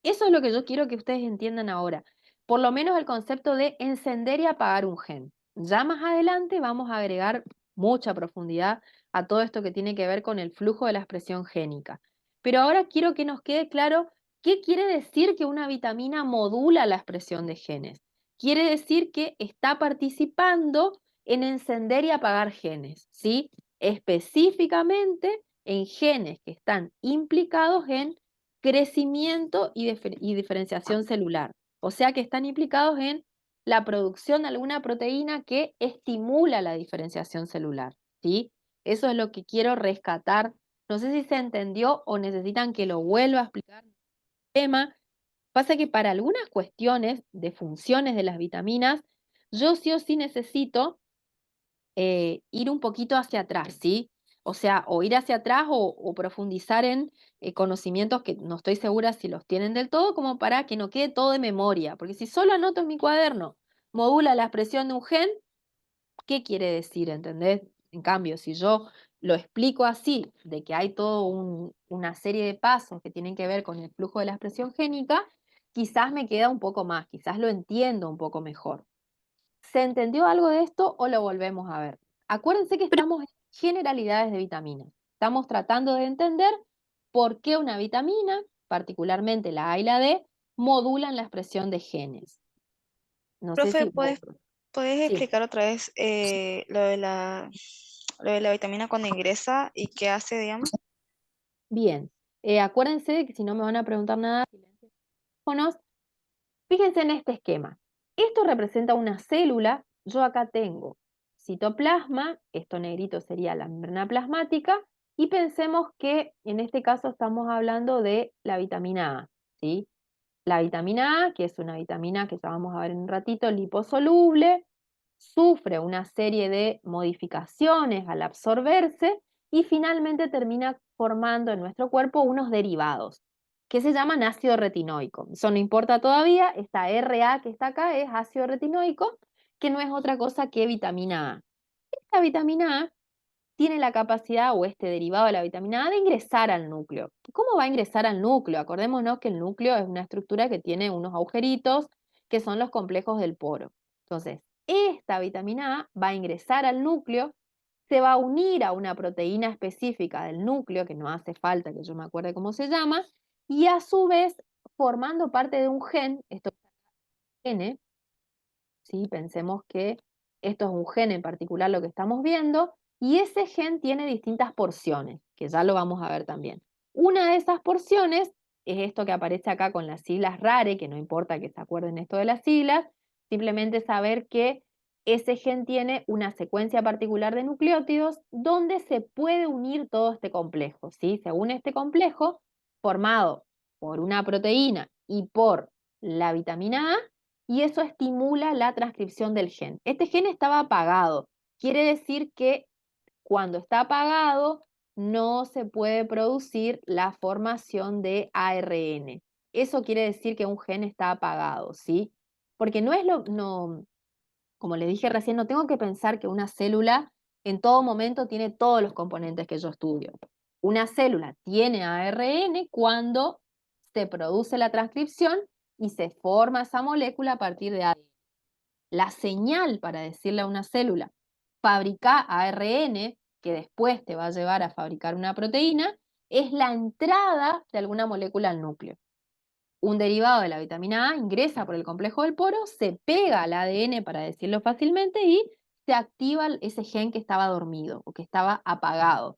Eso es lo que yo quiero que ustedes entiendan ahora. Por lo menos el concepto de encender y apagar un gen. Ya más adelante vamos a agregar mucha profundidad a todo esto que tiene que ver con el flujo de la expresión génica. Pero ahora quiero que nos quede claro qué quiere decir que una vitamina modula la expresión de genes. Quiere decir que está participando en encender y apagar genes, ¿sí? Específicamente en genes que están implicados en crecimiento y diferenciación celular. O sea que están implicados en la producción de alguna proteína que estimula la diferenciación celular, ¿sí? Eso es lo que quiero rescatar. No sé si se entendió o necesitan que lo vuelva a explicar el tema. Pasa que para algunas cuestiones de funciones de las vitaminas, yo sí o sí necesito ir un poquito hacia atrás, ¿sí? O sea, o ir hacia atrás o profundizar en conocimientos que no estoy segura si los tienen del todo, como para que no quede todo de memoria. Porque si solo anoto en mi cuaderno, modula la expresión de un gen, ¿qué quiere decir? ¿Entendés? En cambio, si yo lo explico así, de que hay toda una serie de pasos que tienen que ver con el flujo de la expresión génica, quizás me queda un poco más, quizás lo entiendo un poco mejor. ¿Se entendió algo de esto o lo volvemos a ver? Acuérdense que estamos en generalidades de vitaminas. Estamos tratando de entender por qué una vitamina, particularmente la A y la D, modulan la expresión de genes. No sé Profe, si... ¿puedes Sí, explicar otra vez lo de la vitamina cuando ingresa y qué hace, digamos? bien. Acuérdense de que si no me van a preguntar nada, silencio los teléfonos. Fíjense en este esquema. Esto representa una célula. Yo acá tengo citoplasma, esto negrito sería la membrana plasmática, y pensemos que en este caso estamos hablando de la vitamina A, ¿sí? La vitamina A, que es una vitamina que ya vamos a ver en un ratito, liposoluble, sufre una serie de modificaciones al absorberse y finalmente termina formando en nuestro cuerpo unos derivados que se llaman ácido retinoico. Eso no importa todavía, esta RA que está acá es ácido retinoico, que no es otra cosa que vitamina A. Esta vitamina A tiene la capacidad, o este derivado de la vitamina A, de ingresar al núcleo. ¿Cómo va a ingresar al núcleo? Acordémonos que el núcleo es una estructura que tiene unos agujeritos que son los complejos del poro. Entonces, esta vitamina A va a ingresar al núcleo, se va a unir a una proteína específica del núcleo, que no hace falta que yo me acuerde cómo se llama, y a su vez, formando parte de un gen, esto es un N, ¿sí? Pensemos que esto es un gen en particular lo que estamos viendo, y ese gen tiene distintas porciones, que ya lo vamos a ver también. Una de esas porciones es esto que aparece acá con las siglas RARE, que no importa que se acuerden esto de las siglas, simplemente saber que ese gen tiene una secuencia particular de nucleótidos donde se puede unir todo este complejo, ¿sí? Se une este complejo formado por una proteína y por la vitamina A, y eso estimula la transcripción del gen. Este gen estaba apagado. Quiere decir que cuando está apagado no se puede producir la formación de ARN. Eso quiere decir que un gen está apagado, ¿sí? Porque no es como les dije recién, no tengo que pensar que una célula en todo momento tiene todos los componentes que yo estudio. Una célula tiene ARN cuando se produce la transcripción y se forma esa molécula a partir de ADN. La señal para decirle a una célula, fabrica ARN, que después te va a llevar a fabricar una proteína, es la entrada de alguna molécula al núcleo. Un derivado de la vitamina A ingresa por el complejo del poro, se pega al ADN, para decirlo fácilmente, y se activa ese gen que estaba dormido o que estaba apagado.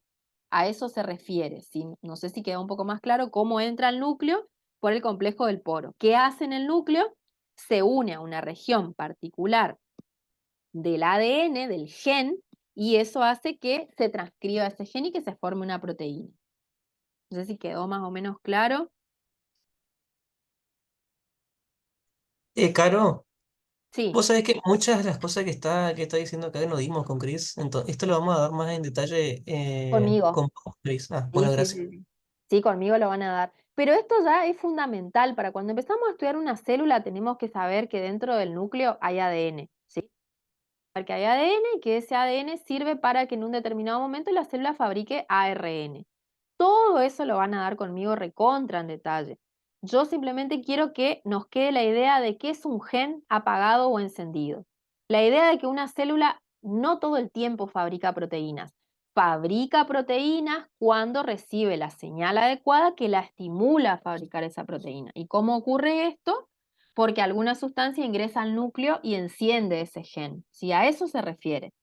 A eso se refiere, ¿sí? No sé si queda un poco más claro cómo entra al núcleo por el complejo del poro. ¿Qué hace en el núcleo? Se une a una región particular del ADN, del gen, y eso hace que se transcriba ese gen y que se forme una proteína. No sé si quedó más o menos claro. Caro, Sí, vos sabés que muchas de las cosas que está diciendo acá no dimos con Chris, entonces esto lo vamos a dar más en detalle conmigo. con vos, Chris. Ah, Sí, bueno, sí, gracias. sí, sí. Sí, conmigo lo van a dar. Pero esto ya es fundamental. Para cuando empezamos a estudiar una célula, tenemos que saber que dentro del núcleo hay ADN, ¿sí? que hay ADN y que ese ADN sirve para que en un determinado momento la célula fabrique ARN. Todo eso lo van a dar conmigo recontra en detalle. Yo simplemente quiero que nos quede la idea de qué es un gen apagado o encendido. La idea de que una célula no todo el tiempo fabrica proteínas. Fabrica proteínas cuando recibe la señal adecuada que la estimula a fabricar esa proteína. ¿Y cómo ocurre esto? Porque alguna sustancia ingresa al núcleo y enciende ese gen. Si a eso se refiere.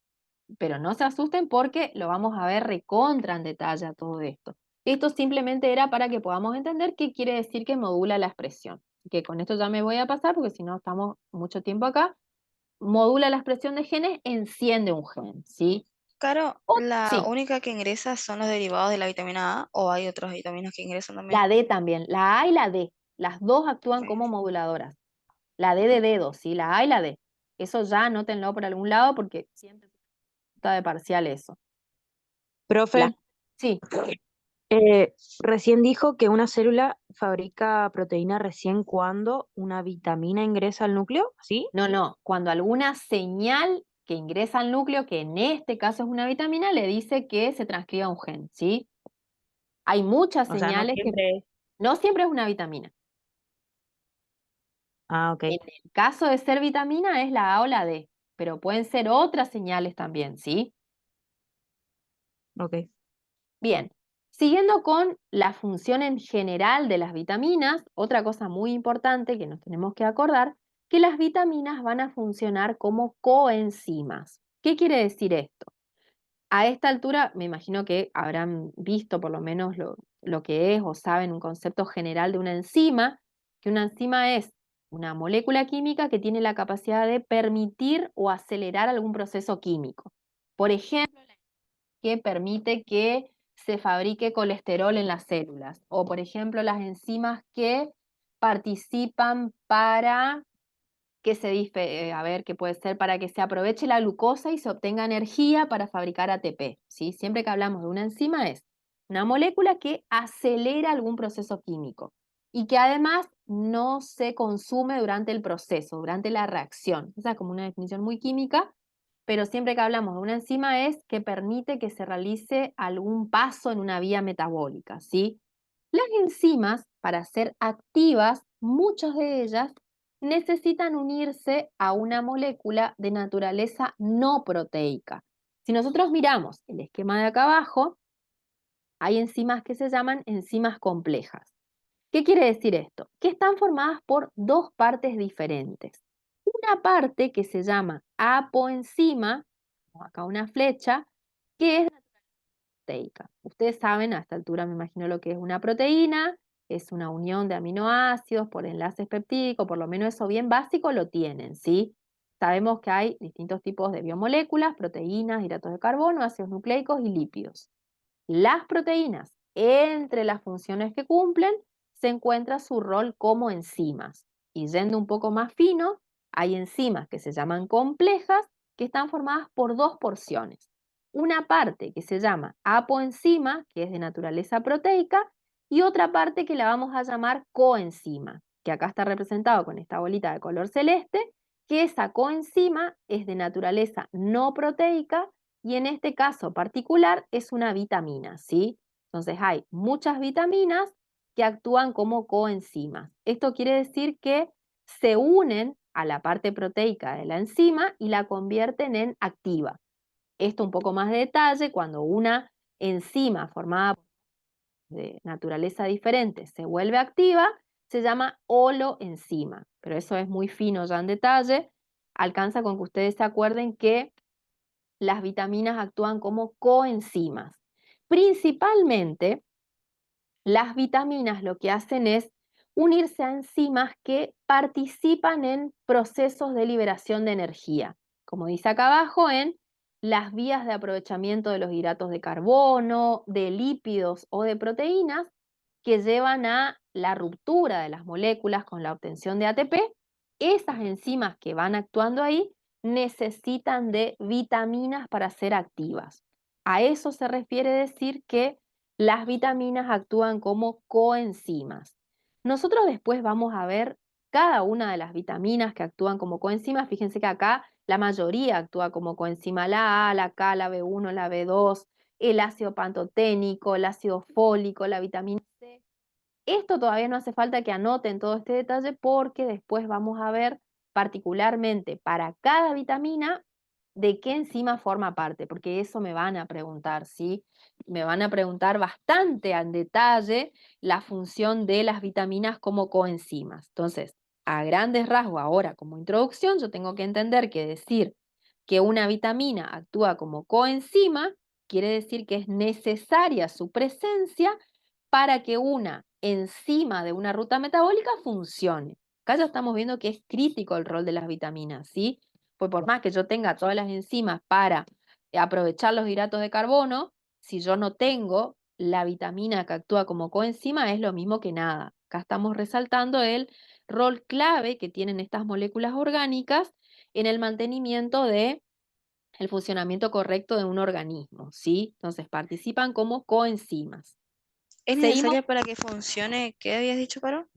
Pero no se asusten porque lo vamos a ver recontra en detalle a todo esto. Esto simplemente era para que podamos entender qué quiere decir que modula la expresión. Que con esto ya me voy a pasar porque si no estamos mucho tiempo acá. Modula la expresión de genes, enciende un gen, ¿sí? Caro, ¿la Sí, única que ingresa son los derivados de la vitamina A o hay otras vitaminas que ingresan también? la D también, la A y la D, las dos actúan como Ok. moduladoras. La D de dedo, ¿sí? La A y la D. Eso ya anótenlo por algún lado porque siempre está de parcial eso. La, Profe, sí, recién dijo que una célula fabrica proteína recién cuando una vitamina ingresa al núcleo, ¿sí? no, cuando alguna señal que ingresa al núcleo, que en este caso es una vitamina, le dice que se transcriba un gen, ¿sí? Hay muchas O sea, no señales que siempre es. no siempre es una vitamina. Ah, ok, En el caso de ser vitamina es la A o la D, pero pueden ser otras señales también, ¿sí? ok. Bien, siguiendo con la función en general de las vitaminas, otra cosa muy importante que nos tenemos que acordar, que las vitaminas van a funcionar como coenzimas. ¿Qué quiere decir esto? A esta altura me imagino que habrán visto por lo menos lo que es o saben un concepto general de una enzima, que una enzima es una molécula química que tiene la capacidad de permitir o acelerar algún proceso químico. Por ejemplo, que permite que se fabrique colesterol en las células, o por ejemplo las enzimas que participan para que a ver, qué puede ser para que se aproveche la glucosa y se obtenga energía para fabricar ATP, ¿sí? Siempre que hablamos de una enzima es una molécula que acelera algún proceso químico y que además no se consume durante el proceso, durante la reacción. Esa es como una definición muy química, pero siempre que hablamos de una enzima es que permite que se realice algún paso en una vía metabólica, ¿sí? Las enzimas, para ser activas, muchas de ellas necesitan unirse a una molécula de naturaleza no proteica. Si nosotros miramos el esquema de acá abajo, hay enzimas que se llaman enzimas complejas. ¿Qué quiere decir esto? Que están formadas por dos partes diferentes. Una parte que se llama apoenzima, acá una flecha, que es proteica. Ustedes saben, a esta altura me imagino lo que es una proteína, es una unión de aminoácidos por enlaces peptídicos, por lo menos eso bien básico lo tienen, ¿sí? Sabemos que hay distintos tipos de biomoléculas, proteínas, hidratos de carbono, ácidos nucleicos y lípidos. Las proteínas, entre las funciones que cumplen, se encuentra su rol como enzimas. Y yendo un poco más fino, hay enzimas que se llaman complejas, que están formadas por dos porciones. Una parte que se llama apoenzima, que es de naturaleza proteica, y otra parte que la vamos a llamar coenzima, que acá está representado con esta bolita de color celeste, que esa coenzima es de naturaleza no proteica y en este caso particular es una vitamina, ¿sí? Entonces hay muchas vitaminas que actúan como coenzimas. Esto quiere decir que se unen a la parte proteica de la enzima y la convierten en activa. Esto un poco más de detalle, cuando una enzima formada de naturaleza diferente se vuelve activa, se llama holoenzima, pero eso es muy fino ya en detalle. Alcanza con que ustedes se acuerden que las vitaminas actúan como coenzimas. Principalmente, las vitaminas lo que hacen es unirse a enzimas que participan en procesos de liberación de energía, como dice acá abajo, en las vías de aprovechamiento de los hidratos de carbono, de lípidos o de proteínas que llevan a la ruptura de las moléculas con la obtención de ATP. Esas enzimas que van actuando ahí necesitan de vitaminas para ser activas. A eso se refiere decir que las vitaminas actúan como coenzimas. Nosotros después vamos a ver cada una de las vitaminas que actúan como coenzimas. Fíjense que acá la mayoría actúa como coenzima, la A, la K, la B1, la B2, el ácido pantoténico, el ácido fólico, la vitamina C. Esto todavía no hace falta que anoten todo este detalle porque después vamos a ver particularmente para cada vitamina de qué enzima forma parte, porque eso me van a preguntar, ¿sí? Me van a preguntar bastante en detalle la función de las vitaminas como coenzimas. Entonces, a grandes rasgos, ahora como introducción, yo tengo que entender que decir que una vitamina actúa como coenzima quiere decir que es necesaria su presencia para que una enzima de una ruta metabólica funcione. Acá ya estamos viendo que es crítico el rol de las vitaminas, ¿sí? Pues por más que yo tenga todas las enzimas para aprovechar los hidratos de carbono, si yo no tengo la vitamina que actúa como coenzima, es lo mismo que nada. Acá estamos resaltando el rol clave que tienen estas moléculas orgánicas en el mantenimiento de el funcionamiento correcto de un organismo, ¿sí? Entonces participan como coenzimas. ¿Es Seguimos necesaria para que funcione? ¿Qué habías dicho, Caro?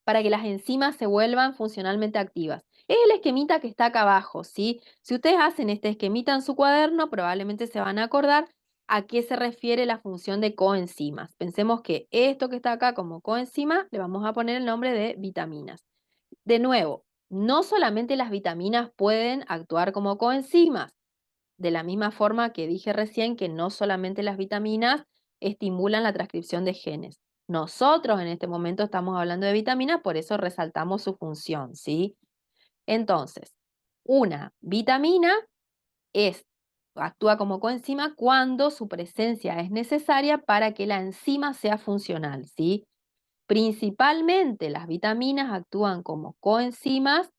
para que las enzimas se vuelvan funcionalmente activas. Es el esquemita que está acá abajo, ¿sí? Si ustedes hacen este esquemita en su cuaderno, probablemente se van a acordar a qué se refiere la función de coenzimas. Pensemos que esto que está acá como coenzima, le vamos a poner el nombre de vitaminas. De nuevo, no solamente las vitaminas pueden actuar como coenzimas, de la misma forma que dije recién que no solamente las vitaminas estimulan la transcripción de genes. Nosotros en este momento estamos hablando de vitaminas, por eso resaltamos su función, ¿sí? Entonces, una vitamina actúa como coenzima cuando su presencia es necesaria para que la enzima sea funcional, ¿sí? Principalmente las vitaminas actúan como coenzimas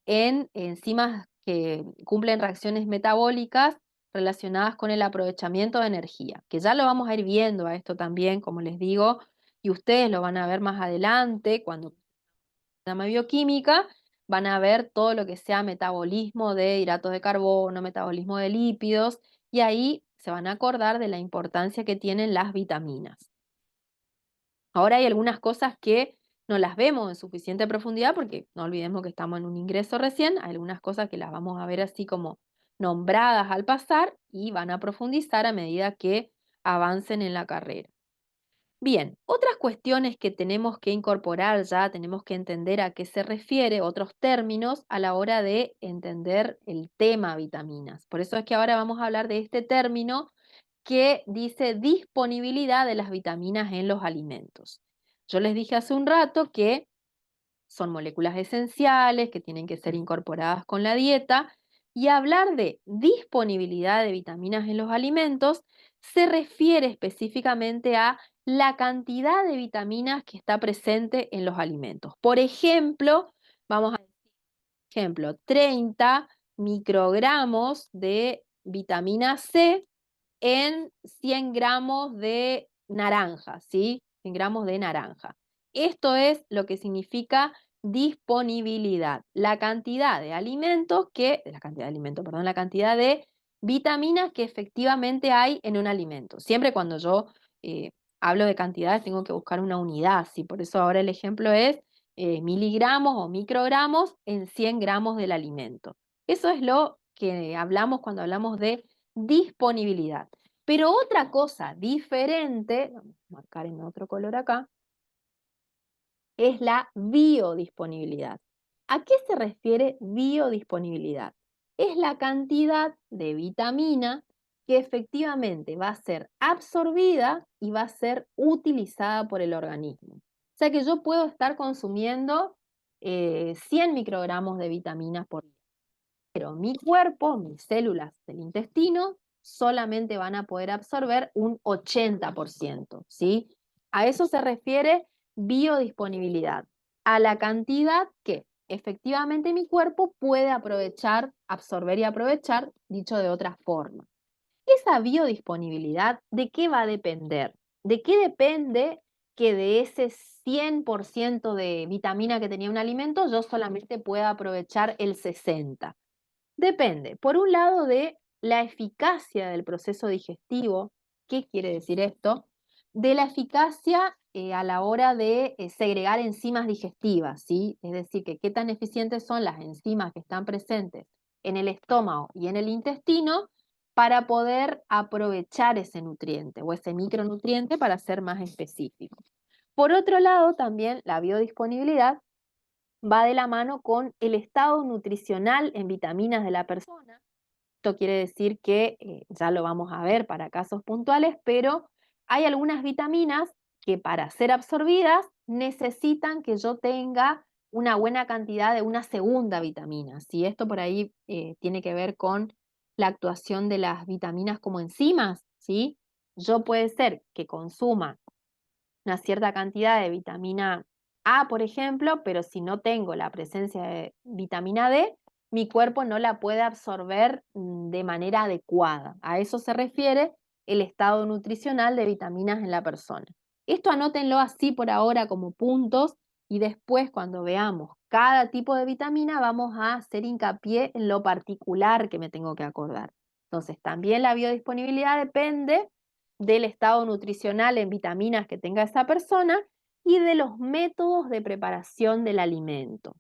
en enzimas que cumplen reacciones metabólicas relacionadas con el aprovechamiento de energía, que ya lo vamos a ir viendo a esto también, como les digo, y ustedes lo van a ver más adelante cuando llama bioquímica, van a ver todo lo que sea metabolismo de hidratos de carbono, metabolismo de lípidos, y ahí se van a acordar de la importancia que tienen las vitaminas. Ahora hay algunas cosas que no las vemos en suficiente profundidad porque no olvidemos que estamos en un ingreso recién, hay algunas cosas que las vamos a ver así como nombradas al pasar y van a profundizar a medida que avancen en la carrera. Bien, otras cuestiones que tenemos que incorporar ya, tenemos que entender a qué se refiere, otros términos a la hora de entender el tema vitaminas. Por eso es que ahora vamos a hablar de este término que dice disponibilidad de las vitaminas en los alimentos. Yo les dije hace un rato que son moléculas esenciales que tienen que ser incorporadas con la dieta y hablar de disponibilidad de vitaminas en los alimentos se refiere específicamente a la cantidad de vitaminas que está presente en los alimentos. Por ejemplo, vamos a decir, 30 microgramos de vitamina C en 100 gramos de naranja, ¿sí? 100 gramos de naranja. Esto es lo que significa disponibilidad, la cantidad de la cantidad de vitaminas que efectivamente hay en un alimento. Siempre cuando yo hablo de cantidades tengo que buscar una unidad, ¿sí? Por eso ahora el ejemplo es miligramos o microgramos en 100 gramos del alimento. Eso es lo que hablamos cuando hablamos de disponibilidad. Pero otra cosa diferente, vamos a marcar en otro color acá, es la biodisponibilidad. ¿A qué se refiere biodisponibilidad? Es la cantidad de vitamina que efectivamente va a ser absorbida y va a ser utilizada por el organismo. O sea que yo puedo estar consumiendo 100 microgramos de vitaminas por día, pero mi cuerpo, mis células del intestino, solamente van a poder absorber un 80%, ¿sí? A eso se refiere biodisponibilidad, a la cantidad que efectivamente mi cuerpo puede aprovechar, absorber y aprovechar, dicho de otra forma. Esa biodisponibilidad, ¿de qué va a depender? ¿De qué depende que de ese 100% de vitamina que tenía un alimento yo solamente pueda aprovechar el 60%? Depende, por un lado, de la eficacia del proceso digestivo. ¿Qué quiere decir esto? De la eficacia a la hora de segregar enzimas digestivas, ¿sí? Es decir, que qué tan eficientes son las enzimas que están presentes en el estómago y en el intestino para poder aprovechar ese nutriente o ese micronutriente para ser más específico. Por otro lado, también la biodisponibilidad va de la mano con el estado nutricional en vitaminas de la persona. Esto quiere decir que, ya lo vamos a ver para casos puntuales, pero hay algunas vitaminas que para ser absorbidas necesitan que yo tenga una buena cantidad de una segunda vitamina. Si esto por ahí tiene que ver con la actuación de las vitaminas como enzimas, ¿sí? Yo puede ser que consuma una cierta cantidad de vitamina A, por ejemplo, pero si no tengo la presencia de vitamina D, mi cuerpo no la puede absorber de manera adecuada. A eso se refiere el estado nutricional de vitaminas en la persona. Esto anótenlo así por ahora como puntos y después cuando veamos cada tipo de vitamina vamos a hacer hincapié en lo particular que me tengo que acordar. Entonces, también la biodisponibilidad depende del estado nutricional en vitaminas que tenga esa persona y de los métodos de preparación del alimento.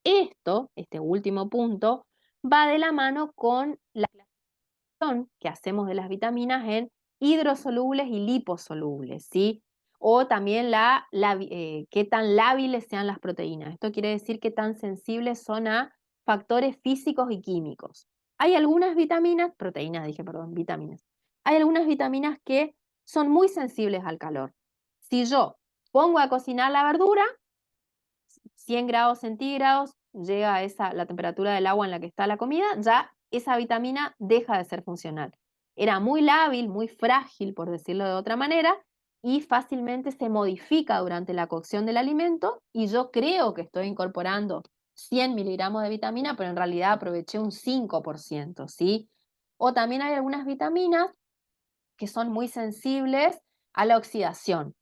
Este último punto, va de la mano con la clasificación que hacemos de las vitaminas en hidrosolubles y liposolubles, ¿sí? O también qué tan lábiles sean las proteínas. Esto quiere decir qué tan sensibles son a factores físicos y químicos. Hay algunas vitaminas, proteínas dije, perdón, vitaminas. Hay algunas vitaminas que son muy sensibles al calor. Si yo pongo a cocinar la verdura, 100 grados centígrados, llega la temperatura del agua en la que está la comida, ya esa vitamina deja de ser funcional. Era muy lábil, muy frágil, por decirlo de otra manera, y fácilmente se modifica durante la cocción del alimento y yo creo que estoy incorporando 100 miligramos de vitamina, pero en realidad aproveché un 5%, ¿sí? O también hay algunas vitaminas que son muy sensibles a la oxidación,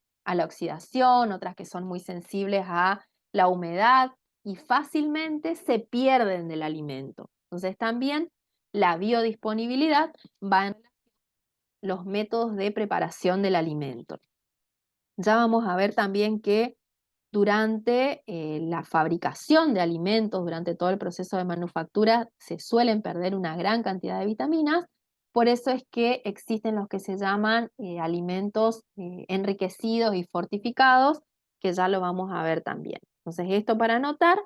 otras que son muy sensibles a la humedad y fácilmente se pierden del alimento. Entonces también la biodisponibilidad va en los métodos de preparación del alimento. Ya vamos a ver también que durante la fabricación de alimentos, durante todo el proceso de manufactura, se suelen perder una gran cantidad de vitaminas. Por eso es que existen los que se llaman alimentos enriquecidos y fortificados, que ya lo vamos a ver también. Entonces, esto para notar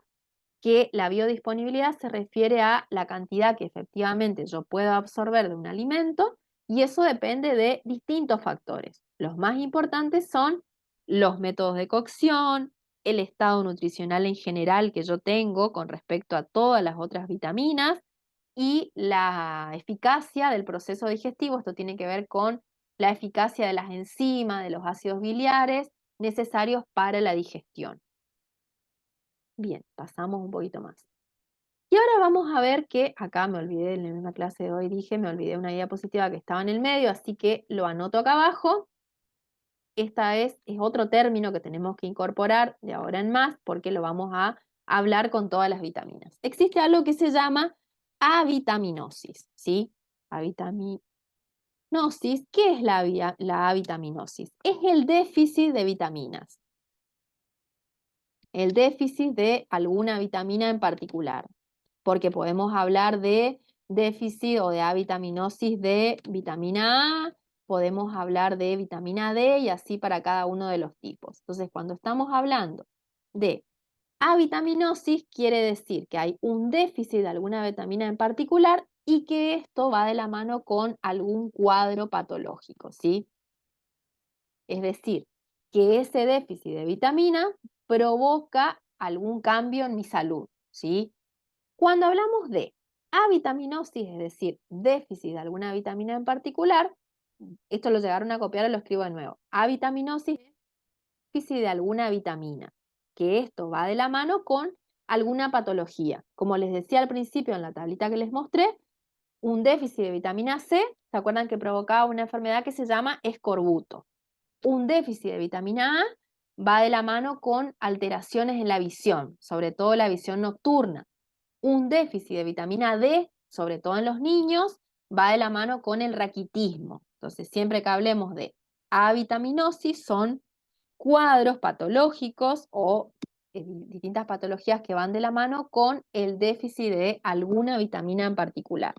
que la biodisponibilidad se refiere a la cantidad que efectivamente yo puedo absorber de un alimento y eso depende de distintos factores. Los más importantes son los métodos de cocción, el estado nutricional en general que yo tengo con respecto a todas las otras vitaminas y la eficacia del proceso digestivo. Esto tiene que ver con la eficacia de las enzimas, de los ácidos biliares necesarios para la digestión. Bien, pasamos un poquito más. Y ahora vamos a ver que acá me olvidé, en la misma clase de hoy dije, me olvidé una diapositiva que estaba en el medio, así que lo anoto acá abajo. Esta es otro término que tenemos que incorporar de ahora en más porque lo vamos a hablar con todas las vitaminas. Existe algo que se llama avitaminosis, ¿sí? Avitaminosis. ¿Qué es la avitaminosis? Es el déficit de vitaminas. El déficit de alguna vitamina en particular, porque podemos hablar de déficit o de avitaminosis de vitamina A, podemos hablar de vitamina D y así para cada uno de los tipos. Entonces, cuando estamos hablando de avitaminosis, quiere decir que hay un déficit de alguna vitamina en particular y que esto va de la mano con algún cuadro patológico, ¿sí? Es decir, que ese déficit de vitamina provoca algún cambio en mi salud, ¿sí? Cuando hablamos de avitaminosis, es decir, déficit de alguna vitamina en particular, esto lo llegaron a copiar, lo escribo de nuevo. Avitaminosis es déficit de alguna vitamina, que esto va de la mano con alguna patología. Como les decía al principio en la tablita que les mostré, un déficit de vitamina C, ¿se acuerdan que provocaba una enfermedad que se llama escorbuto? Un déficit de vitamina A va de la mano con alteraciones en la visión, sobre todo la visión nocturna. Un déficit de vitamina D, sobre todo en los niños, va de la mano con el raquitismo. Entonces, siempre que hablemos de avitaminosis, son cuadros patológicos o distintas patologías que van de la mano con el déficit de alguna vitamina en particular.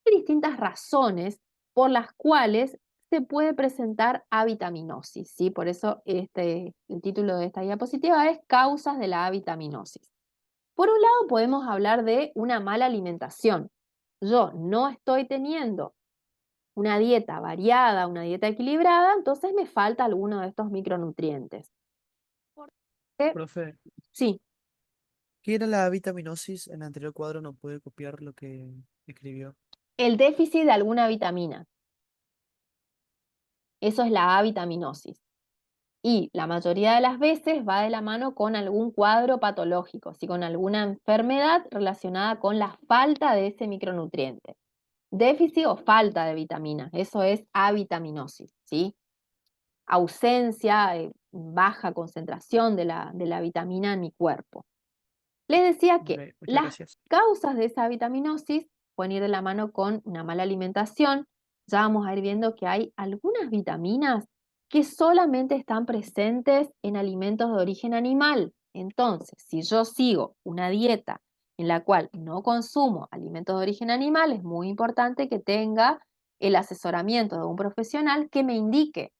Hay distintas razones por las cuales se puede presentar avitaminosis, ¿sí? Por eso el título de esta diapositiva es Causas de la avitaminosis. Por un lado podemos hablar de una mala alimentación. Yo no estoy teniendo una dieta variada, una dieta equilibrada, entonces me falta alguno de estos micronutrientes. Profe, Sí, ¿qué era la vitaminosis? En el anterior cuadro no pude copiar lo que escribió. el déficit de alguna vitamina. Eso es la avitaminosis. Y la mayoría de las veces va de la mano con algún cuadro patológico, ¿sí? Con alguna enfermedad relacionada con la falta de ese micronutriente. Déficit o falta de vitamina, eso es avitaminosis, ¿sí? Ausencia, baja concentración de la vitamina en mi cuerpo. Les decía Ok, que muchas las gracias. causas de esa vitaminosis pueden ir de la mano con una mala alimentación. Ya vamos a ir viendo que hay algunas vitaminas que solamente están presentes en alimentos de origen animal. Entonces, si yo sigo una dieta en la cual no consumo alimentos de origen animal, es muy importante que tenga el asesoramiento de un profesional que me indique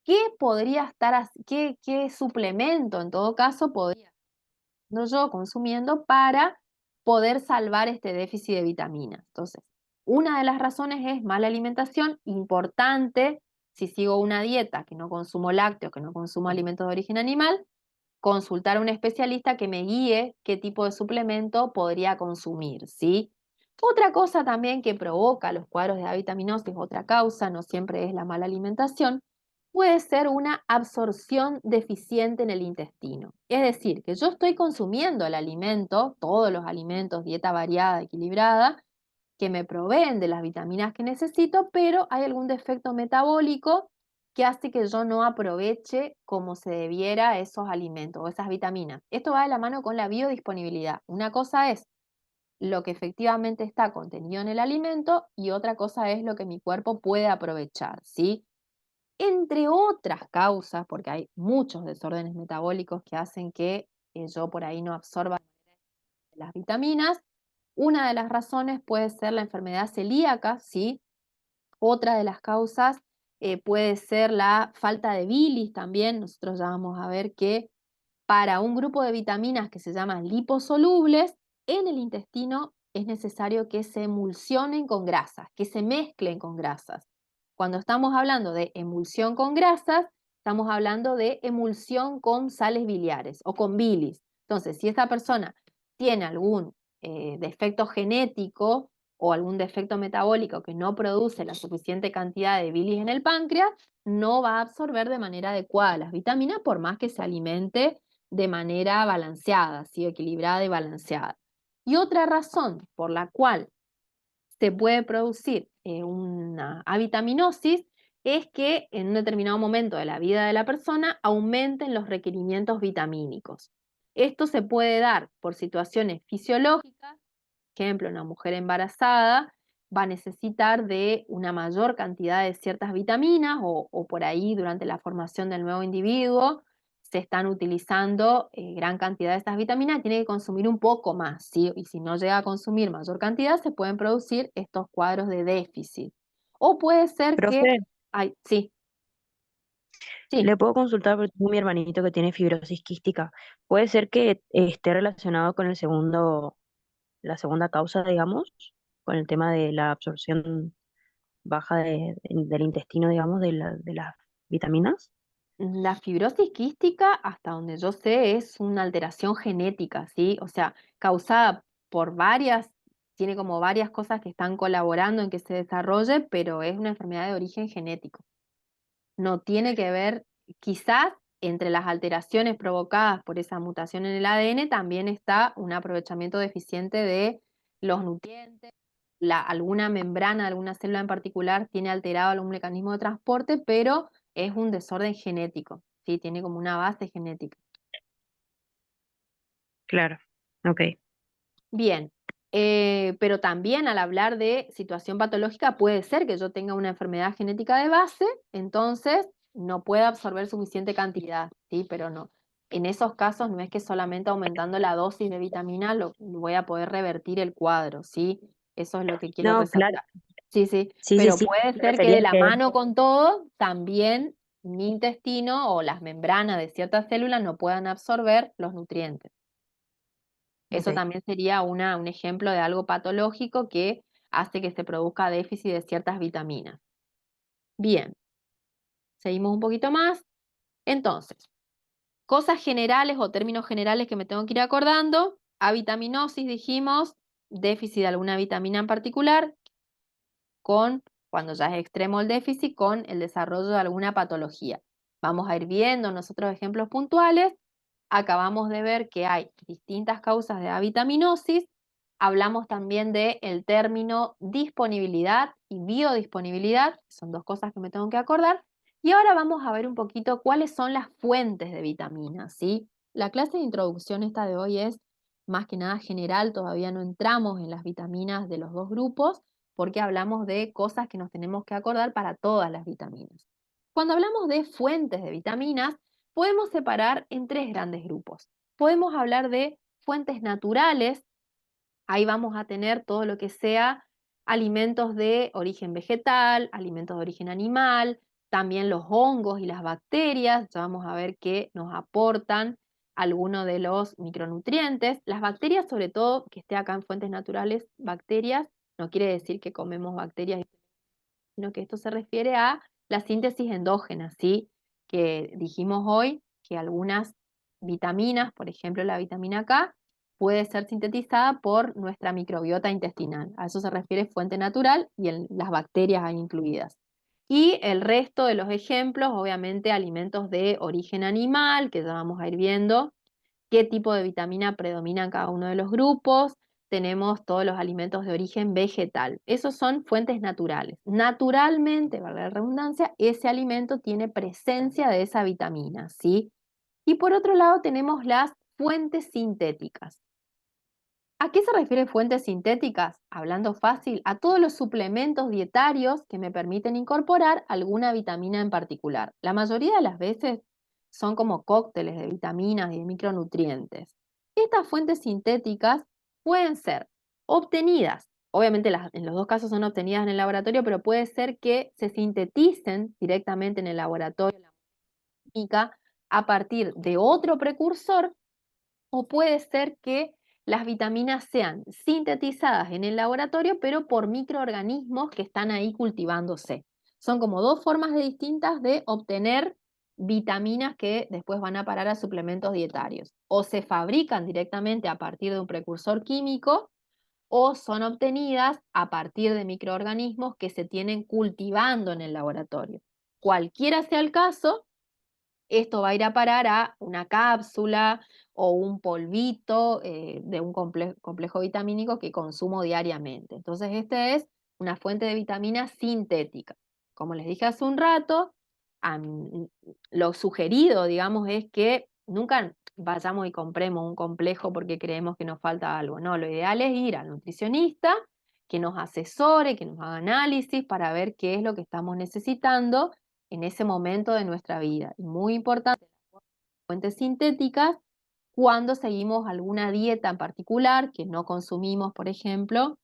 qué podría estar, qué suplemento en todo caso podría yo consumiendo para poder salvar este déficit de vitaminas. Entonces, una de las razones es mala alimentación, importante, si sigo una dieta que no consumo lácteos, que no consumo alimentos de origen animal, consultar a un especialista que me guíe qué tipo de suplemento podría consumir, ¿sí? Otra cosa también que provoca los cuadros de avitaminosis, otra causa, no siempre es la mala alimentación, puede ser una absorción deficiente en el intestino. Es decir, que yo estoy consumiendo el alimento, todos los alimentos, dieta variada, equilibrada, que me proveen de las vitaminas que necesito, pero hay algún defecto metabólico que hace que yo no aproveche como se debiera esos alimentos o esas vitaminas. Esto va de la mano con la biodisponibilidad. Una cosa es lo que efectivamente está contenido en el alimento y otra cosa es lo que mi cuerpo puede aprovechar, ¿sí? Entre otras causas, porque hay muchos desórdenes metabólicos que hacen que yo por ahí no absorba las vitaminas, una de las razones puede ser la enfermedad celíaca, ¿sí? Otra de las causas puede ser la falta de bilis también. Nosotros ya vamos a ver que para un grupo de vitaminas que se llaman liposolubles, en el intestino es necesario que se emulsionen con grasas, que se mezclen con grasas. Cuando estamos hablando de emulsión con grasas, estamos hablando de emulsión con sales biliares o con bilis. Entonces, si esa persona tiene algún defecto genético o algún defecto metabólico que no produce la suficiente cantidad de bilis en el páncreas, no va a absorber de manera adecuada las vitaminas por más que se alimente de manera balanceada, ¿sí? Equilibrada y balanceada. Y otra razón por la cual se puede producir una avitaminosis es que en un determinado momento de la vida de la persona aumenten los requerimientos vitamínicos. Esto se puede dar por situaciones fisiológicas, por ejemplo, una mujer embarazada va a necesitar de una mayor cantidad de ciertas vitaminas o por ahí durante la formación del nuevo individuo se están utilizando gran cantidad de estas vitaminas, tiene que consumir un poco más, ¿sí? Y si no llega a consumir mayor cantidad, se pueden producir estos cuadros de déficit. O puede ser que, Profe, ay, sí, sí. le puedo consultar porque tengo mi hermanito que tiene fibrosis quística. ¿Puede ser que esté relacionado con la segunda causa, digamos, con el tema de la absorción baja del intestino, digamos, de las vitaminas? La fibrosis quística, hasta donde yo sé, es una alteración genética, ¿sí? O sea, causada por tiene como varias cosas que están colaborando en que se desarrolle, pero es una enfermedad de origen genético. No tiene que ver, quizás entre las alteraciones provocadas por esa mutación en el ADN también está un aprovechamiento deficiente de los nutrientes, alguna membrana, alguna célula en particular tiene alterado algún mecanismo de transporte, pero es un desorden genético, ¿sí? Tiene como una base genética. Claro, ok. Bien, pero también al hablar de situación patológica puede ser que yo tenga una enfermedad genética de base, entonces no puede absorber suficiente cantidad, ¿sí? Pero no. En esos casos no es que solamente aumentando la dosis de vitamina lo voy a poder revertir el cuadro, ¿sí? Eso es lo que quiero No, claro, resaltar. Sí, sí, sí, sí, pero sí. puede Me ser que refería de a la que, mano con todo, también mi intestino o las membranas de ciertas células no puedan absorber los nutrientes. Eso ok. también sería un ejemplo de algo patológico que hace que se produzca déficit de ciertas vitaminas. Bien, seguimos un poquito más. Entonces, cosas generales o términos generales que me tengo que ir acordando. Avitaminosis, dijimos, déficit de alguna vitamina en particular, cuando ya es extremo el déficit, con el desarrollo de alguna patología. Vamos a ir viendo nosotros ejemplos puntuales. Acabamos de ver que hay distintas causas de avitaminosis. Hablamos también del término disponibilidad y biodisponibilidad, son dos cosas que me tengo que acordar. Y ahora vamos a ver un poquito cuáles son las fuentes de vitaminas, ¿sí? La clase de introducción esta de hoy es más que nada general, todavía no entramos en las vitaminas de los dos grupos, porque hablamos de cosas que nos tenemos que acordar para todas las vitaminas. Cuando hablamos de fuentes de vitaminas, podemos separar en tres grandes grupos. Podemos hablar de fuentes naturales, ahí vamos a tener todo lo que sea alimentos de origen vegetal, alimentos de origen animal, también los hongos y las bacterias, ya vamos a ver que nos aportan algunos de los micronutrientes. Las bacterias, sobre todo, que esté acá en fuentes naturales, bacterias, no quiere decir que comemos bacterias, sino que esto se refiere a la síntesis endógena, ¿sí? Que dijimos hoy que algunas vitaminas, por ejemplo la vitamina K, puede ser sintetizada por nuestra microbiota intestinal. A eso se refiere fuente natural y las bacterias ahí incluidas. Y el resto de los ejemplos, obviamente alimentos de origen animal, que ya vamos a ir viendo qué tipo de vitamina predomina en cada uno de los grupos. Tenemos todos los alimentos de origen vegetal. Esos son fuentes naturales. Naturalmente, valga la redundancia, ese alimento tiene presencia de esa vitamina, ¿sí? Y por otro lado tenemos las fuentes sintéticas. ¿A qué se refiere fuentes sintéticas? Hablando fácil, a todos los suplementos dietarios que me permiten incorporar alguna vitamina en particular. La mayoría de las veces son como cócteles de vitaminas y de micronutrientes. Estas fuentes sintéticas pueden ser obtenidas, obviamente en los dos casos son obtenidas en el laboratorio, pero puede ser que se sinteticen directamente en el laboratorio química a partir de otro precursor, o puede ser que las vitaminas sean sintetizadas en el laboratorio, pero por microorganismos que están ahí cultivándose. Son como dos formas distintas de obtener vitaminas que después van a parar a suplementos dietarios. O se fabrican directamente a partir de un precursor químico, o son obtenidas a partir de microorganismos que se tienen cultivando en el laboratorio. Cualquiera sea el caso, esto va a ir a parar a una cápsula o un polvito de un complejo vitamínico que consumo diariamente. Entonces, esta es una fuente de vitamina sintética. Como les dije hace un rato, lo sugerido, digamos, es que nunca vayamos y compremos un complejo porque creemos que nos falta algo. No, lo ideal es ir al nutricionista, que nos asesore, que nos haga análisis para ver qué es lo que estamos necesitando en ese momento de nuestra vida. Y muy importante, las fuentes sintéticas, cuando seguimos alguna dieta en particular, que no consumimos, por ejemplo,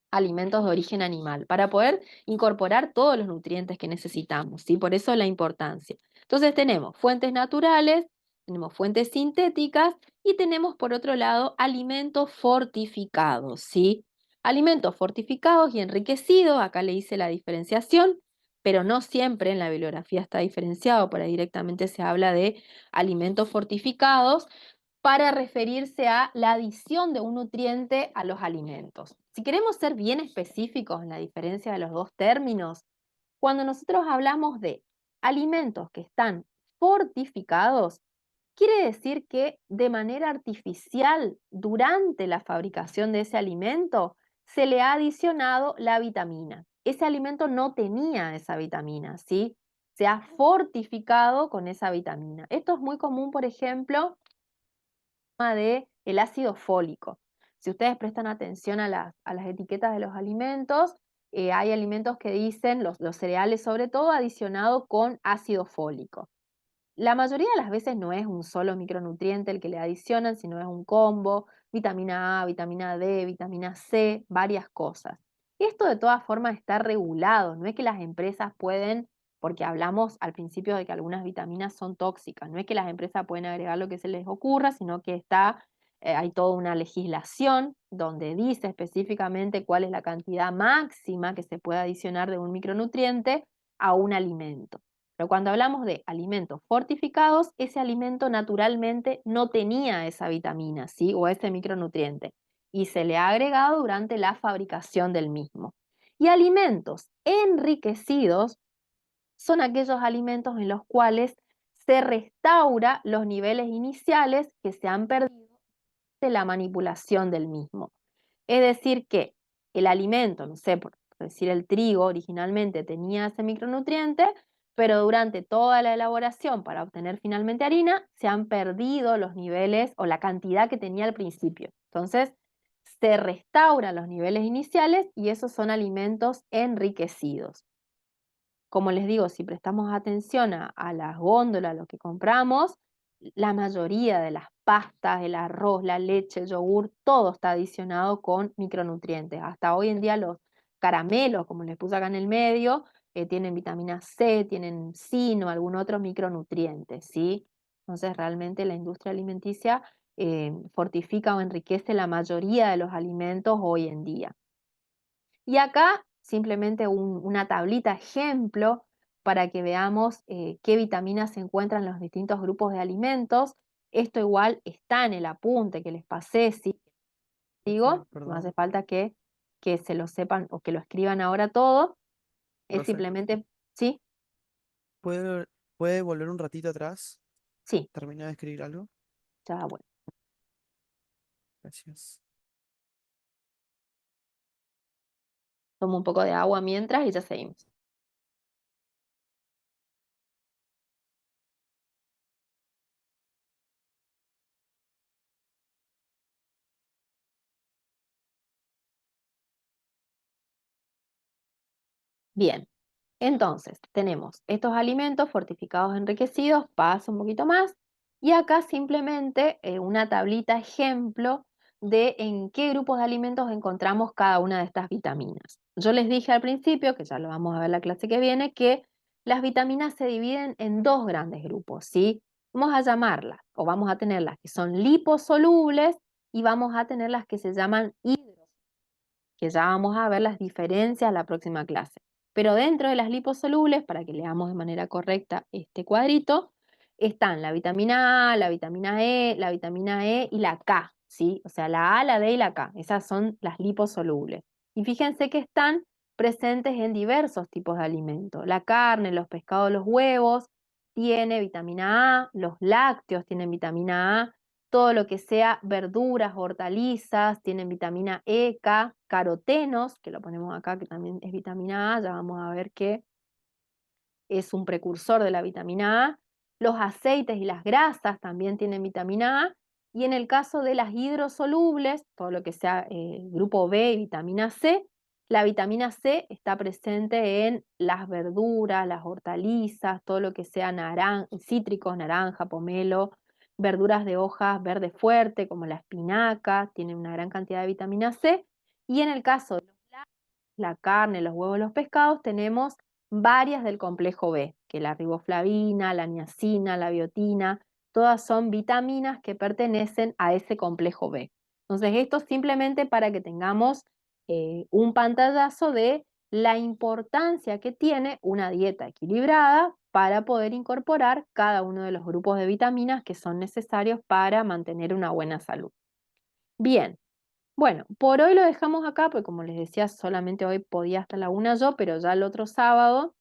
alimentos de origen animal, para poder incorporar todos los nutrientes que necesitamos, ¿sí? Por eso la importancia. Entonces tenemos fuentes naturales, tenemos fuentes sintéticas y tenemos por otro lado alimentos fortificados, ¿sí? Alimentos fortificados y enriquecidos, acá le hice la diferenciación, pero no siempre en la bibliografía está diferenciado, por ahí directamente se habla de alimentos fortificados para referirse a la adición de un nutriente a los alimentos. Si queremos ser bien específicos en la diferencia de los dos términos, cuando nosotros hablamos de alimentos que están fortificados, quiere decir que de manera artificial, durante la fabricación de ese alimento, se le ha adicionado la vitamina. Ese alimento no tenía esa vitamina, ¿sí? Se ha fortificado con esa vitamina. Esto es muy común, por ejemplo, de el ácido fólico. Si ustedes prestan atención a las etiquetas de los alimentos, hay alimentos que dicen, los cereales sobre todo, adicionado con ácido fólico. La mayoría de las veces no es un solo micronutriente el que le adicionan, sino es un combo, vitamina A, vitamina D, vitamina C, varias cosas. Esto de todas formas está regulado, no es que las empresas pueden, porque hablamos al principio de que algunas vitaminas son tóxicas, no es que las empresas pueden agregar lo que se les ocurra, sino que hay toda una legislación donde dice específicamente cuál es la cantidad máxima que se puede adicionar de un micronutriente a un alimento. Pero cuando hablamos de alimentos fortificados, ese alimento naturalmente no tenía esa vitamina, ¿sí? O ese micronutriente, y se le ha agregado durante la fabricación del mismo. Y alimentos enriquecidos son aquellos alimentos en los cuales se restaura los niveles iniciales que se han perdido de la manipulación del mismo. Es decir, que el alimento, no sé, por decir el trigo, originalmente tenía ese micronutriente, pero durante toda la elaboración para obtener finalmente harina, se han perdido los niveles o la cantidad que tenía al principio. Entonces, se restauran los niveles iniciales y esos son alimentos enriquecidos. Como les digo, si prestamos atención a las góndolas, lo que compramos, la mayoría de las pastas, el arroz, la leche, el yogur, todo está adicionado con micronutrientes. Hasta hoy en día los caramelos, como les puse acá en el medio, tienen vitamina C, tienen zinc o algún otro micronutriente, ¿sí? Entonces realmente la industria alimenticia fortifica o enriquece la mayoría de los alimentos hoy en día. Y acá simplemente una tablita ejemplo para que veamos qué vitaminas se encuentran en los distintos grupos de alimentos. Esto igual está en el apunte que les pasé, sí, digo, no Perdón. hace falta que se lo sepan o que lo escriban ahora todo. Es Profe, simplemente, ¿sí? ¿puede volver un ratito atrás? Sí, ¿Terminar de escribir algo? ya bueno. Gracias. Tomo un poco de agua mientras y ya seguimos. Bien, entonces tenemos estos alimentos fortificados enriquecidos, paso un poquito más, y acá simplemente una tablita ejemplo de en qué grupos de alimentos encontramos cada una de estas vitaminas. Yo les dije al principio, que ya lo vamos a ver la clase que viene, que las vitaminas se dividen en dos grandes grupos, ¿sí? Vamos a llamarlas, o vamos a tener las que son liposolubles y vamos a tener las que se llaman hidrosolubles, que ya vamos a ver las diferencias la próxima clase. Pero dentro de las liposolubles, para que leamos de manera correcta este cuadrito, están la vitamina A, la vitamina E y la K, ¿sí? O sea, la A, la D y la K. Esas son las liposolubles. Y fíjense que están presentes en diversos tipos de alimentos. La carne, los pescados, los huevos, tiene vitamina A, los lácteos tienen vitamina A, todo lo que sea verduras, hortalizas, tienen vitamina E, K, carotenos, que lo ponemos acá, que también es vitamina A, ya vamos a ver que es un precursor de la vitamina A. Los aceites y las grasas también tienen vitamina A. Y en el caso de las hidrosolubles, todo lo que sea grupo B y vitamina C, la vitamina C está presente en las verduras, las hortalizas, todo lo que sea cítricos, naranja, pomelo, verduras de hojas verde fuerte, como la espinaca, tienen una gran cantidad de vitamina C. Y en el caso de la carne, los huevos, los pescados, tenemos varias del complejo B, que la riboflavina, la niacina, la biotina, todas son vitaminas que pertenecen a ese complejo B. Entonces, esto simplemente para que tengamos un pantallazo de la importancia que tiene una dieta equilibrada para poder incorporar cada uno de los grupos de vitaminas que son necesarios para mantener una buena salud. Bien, bueno, por hoy lo dejamos acá, porque como les decía, solamente hoy podía hasta la 1 yo, pero ya el otro sábado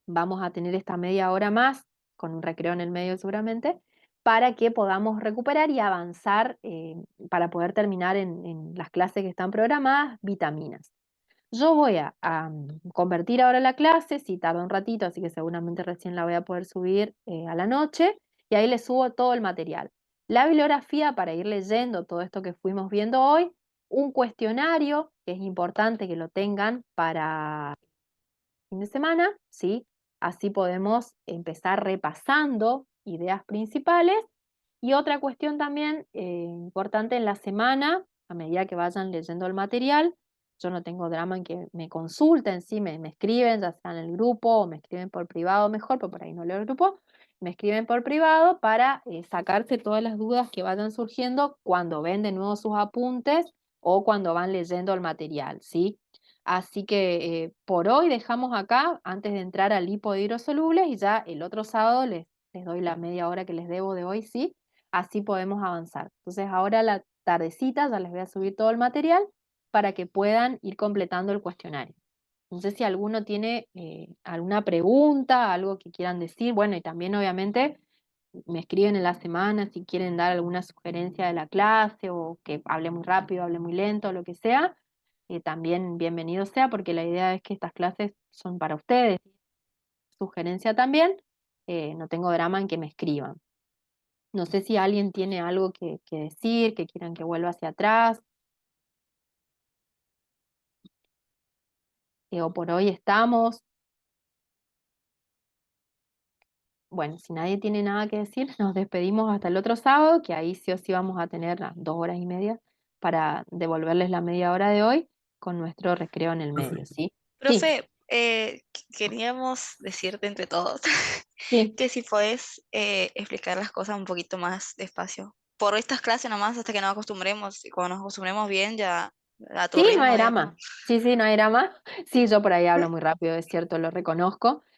vamos a tener esta media hora más, con un recreo en el medio seguramente, para que podamos recuperar y avanzar para poder terminar en las clases que están programadas, vitaminas. Yo voy a convertir ahora la clase, si tarda un ratito, así que seguramente recién la voy a poder subir a la noche, y ahí les subo todo el material. La bibliografía para ir leyendo todo esto que fuimos viendo hoy un cuestionario, que es importante que lo tengan para fin de semana, ¿sí? Así podemos empezar repasando ideas principales. Y otra cuestión también importante en la semana, a medida que vayan leyendo el material, yo no tengo drama en que me consulten, ¿sí? Me escriben, ya sea en el grupo o me escriben por privado mejor, porque por ahí no leo el grupo, me escriben por privado para sacarse todas las dudas que vayan surgiendo cuando ven de nuevo sus apuntes o cuando van leyendo el material, ¿sí? Así que por hoy dejamos acá antes de entrar al hipo de hidrosolubles y ya el otro sábado les doy la media hora que les debo de hoy, ¿sí? Así podemos avanzar. Entonces ahora a la tardecita ya les voy a subir todo el material para que puedan ir completando el cuestionario. No sé si alguno tiene alguna pregunta, algo que quieran decir. Bueno, y también obviamente me escriben en la semana si quieren dar alguna sugerencia de la clase o que hable muy rápido, hable muy lento, lo que sea. También bienvenido sea, porque la idea es que estas clases son para ustedes. Sugerencia también, no tengo drama en que me escriban. No sé si alguien tiene algo que decir, que quieran que vuelva hacia atrás, o por hoy estamos. Bueno, si nadie tiene nada que decir, nos despedimos hasta el otro sábado, que ahí sí o sí vamos a tener las 2 horas y media para devolverles la media hora de hoy con nuestro recreo en el Profe, medio, ¿sí? Sí, Profe, queríamos decirte entre todos sí. que si podés explicar las cosas un poquito más despacio. Por estas clases nomás, hasta que nos acostumbremos. Y cuando nos acostumbremos bien, ya a tu Sí, no hay ritmo, digamos. drama. Sí, sí, no hay drama. Sí, yo por ahí hablo muy rápido, es cierto, lo reconozco.